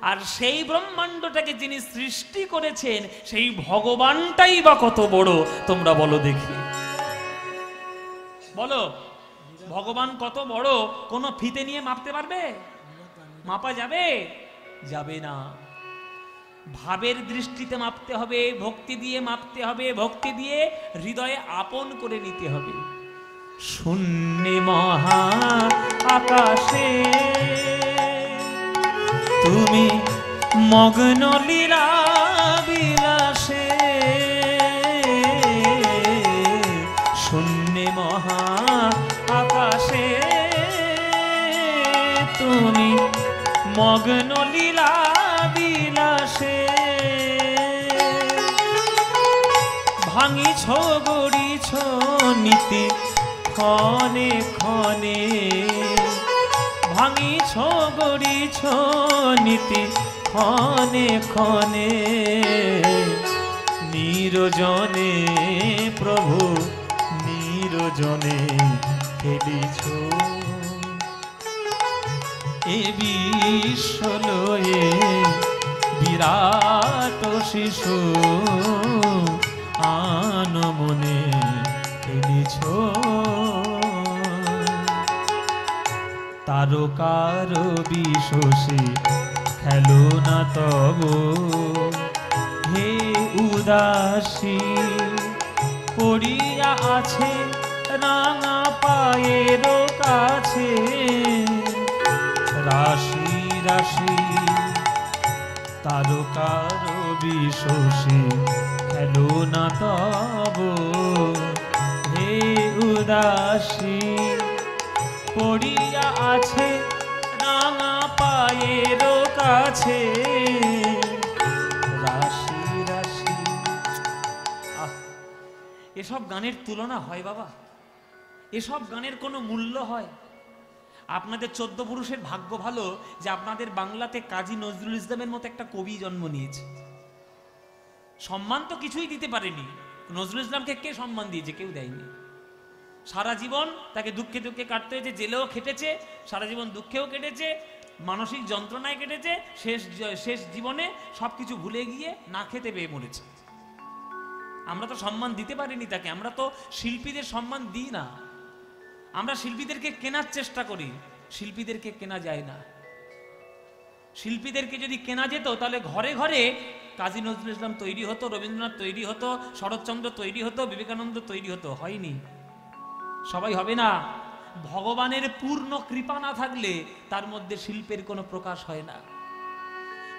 আর সেই ব্রহ্মাণ্ডটাকে যিনি সৃষ্টি করেছেন সেই ভগবানটাই বা কত বড়? তোমরা বলো দেখি, বলো ভগবান কত বড়? কোনো ফিতে নিয়ে মাপতে পারবে? মাপা যাবে? যাবে না। ভাবের দৃষ্টিতে মাপতে হবে, ভক্তি দিয়ে মাপতে হবে, ভক্তি দিয়ে হৃদয়ে আপন করে নিতে হবে। শূন্যে মহা আকাশে তুমি মগ্ন লীলা বিলাসে, শূন্যে মহা আকাশে তুমি মগ্ন লীলা বিলাসে, ভাঙিছ গড়িছ নীতি ক্ষণে ক্ষণে, ভাঙিছ গড়িছ নীতি ক্ষণে ক্ষণে, নিরজনে প্রভু নিরজনে খেলিছ এ বিশ্বলয়ে বিরাট শিশু, আনমনে খেলিছ তারকার বিশ্বসে খেলো না তব হে উদাসী, পড়িয়া আছে রাঙা পায়ের কাছে রাশি রাশি, তারকার বিশ্বসে খেলো না তব হে উদাসী, পড়িয়া আছে রাঙা পায়ের কাছে রাশি রাশি। এসব গানের তুলনা হয় বাবা? এসব গানের কোনো মূল্য হয়? আপনাদের 14 পুরুষের ভাগ্য ভালো যে আপনাদের বাংলাতে কাজী নজরুল ইসলামের মতো একটা কবি জন্ম নিয়েছে। সম্মান তো কিছুই দিতে পারেনি। নজরুল ইসলামকে কে সম্মান দিয়েছে? কেউ দেয়নি। সারা জীবন তাকে দুঃখে দুঃখে কাটতে হয়েছে, জেলেও খেটেছে, সারা জীবন দুঃখেও কেটেছে, মানসিক যন্ত্রণায় কেটেছে, শেষ জীবনে সবকিছু ভুলে গিয়ে না খেতে পেয়ে মরেছে। আমরা তো সম্মান দিতে পারিনি তাকে। আমরা তো শিল্পীদের সম্মান দিই না। আমরা শিল্পীদেরকে কেনার চেষ্টা করি, শিল্পীদেরকে কেনা যায় না। শিল্পীদেরকে যদি কেনা যেত তাহলে ঘরে ঘরে কাজী নজরুল ইসলাম তৈরি হতো, রবীন্দ্রনাথ তৈরি হতো, শরৎচন্দ্র তৈরি হতো, বিবেকানন্দ তৈরি হতো। হয়নি, সবাই হবে না। ভগবানের পূর্ণ কৃপা না থাকলে তার মধ্যে শিল্পের কোনো প্রকাশ হয় না।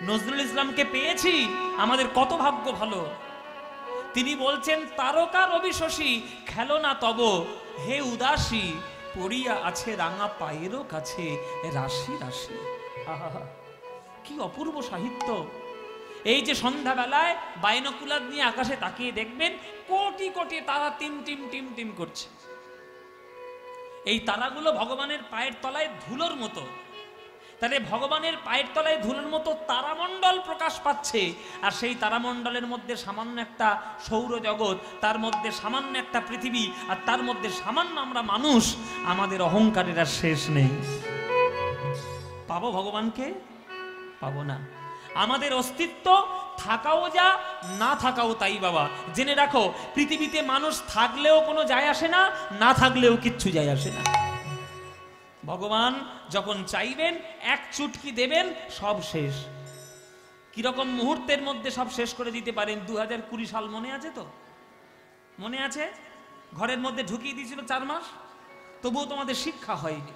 নজরুল ইসলামকে পেয়েছি, আমাদের কত ভাগ্য ভালো। তিনি বলছেন তারকা রবি শশী খেলো না তব হে উদাসী, পড়িয়া আছে রাঙা পায়েরও কাছে রাশি রাশি। আহা, কি অপূর্ব সাহিত্য! এই যে সন্ধ্যাবেলায় বাইনোকুলার নিয়ে আকাশে তাকিয়ে দেখবেন কোটি কোটি তারা টিম টিম টিম টিম করছে। এই তারাগুলো ভগবানের পায়ের তলায় ধুলোর মতো। তাহলে ভগবানের পায়ের তলায় ধুলোর মতো তারামণ্ডল প্রকাশ পাচ্ছে, আর সেই তারামণ্ডলের মধ্যে সামান্য একটা সৌরজগৎ, তার মধ্যে সামান্য একটা পৃথিবী, আর তার মধ্যে সামান্য আমরা মানুষ। আমাদের অহংকারের আর শেষ নেই। পাবো ভগবানকে? পাবো না। আমাদের অস্তিত্ব থাকাও যা, না থাকাও তাই বাবা। জেনে রাখো, পৃথিবীতে মানুষ থাকলেও কোনো যায় আসে না, না থাকলেও কিচ্ছু যায় আসে না। ভগবান যখন চাইবেন এক চুটকি দেবেন, সব শেষ। কিরকম মুহূর্তের মধ্যে সব শেষ করে দিতে পারেন। 2020 সাল মনে আছে তো? মনে আছে? ঘরের মধ্যে ঢুকিয়ে দিয়েছিল 4 মাস, তবুও তোমাদের শিক্ষা হয়নি।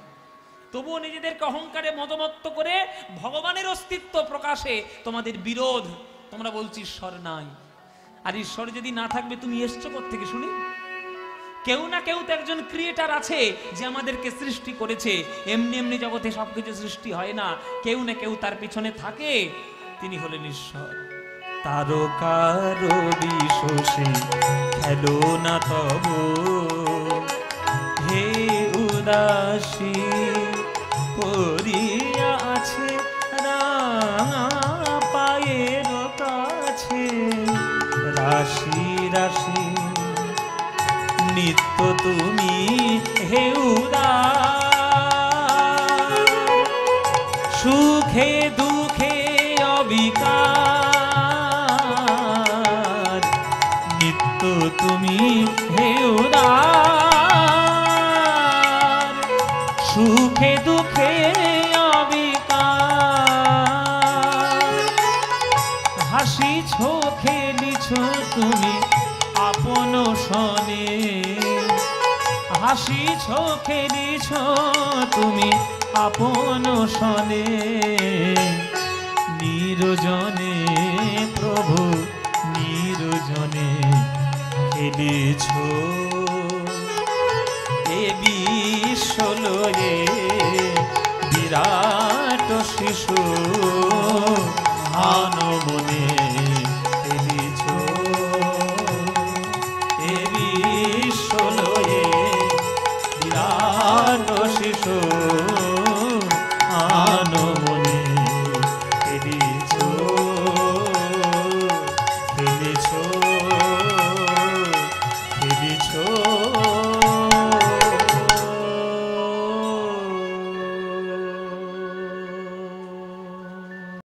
তবুও নিজেদেরকে অহংকারে মদমত্ত করে ভগবানের অস্তিত্ব প্রকাশে তোমাদের বিরোধ। তোমরা বলছি ঈশ্বর নাই। আর ঈশ্বর যদি না থাকবে তুমি এসছো কোত্থেকে শুনি? কেউ না কেউ তো একজন ক্রিয়েটার আছে যে আমাদেরকে সৃষ্টি করেছে। এমনি এমনি জগতে সবকিছু সৃষ্টি হয় না, কেউ না কেউ তার পিছনে থাকে, তিনি হলেন ঈশ্বর। তারকা রবি শশী খেলো না তব হে উদাসী, পড়িয়া আছে রাঙা পায়ের কাছে রাশি রাশি। নিত্য তুমি হে উদার, সুখে দুঃখে অবিকার। নিত্য তুমি হে উদার, সুখে দুঃখে অবিকার। হাসিছ খেলিছ তুমি আপন সনে, হাসিছ খেলিছ তুমি আপন সনে। নিরজনে প্রভু নিরজনে খেলিছ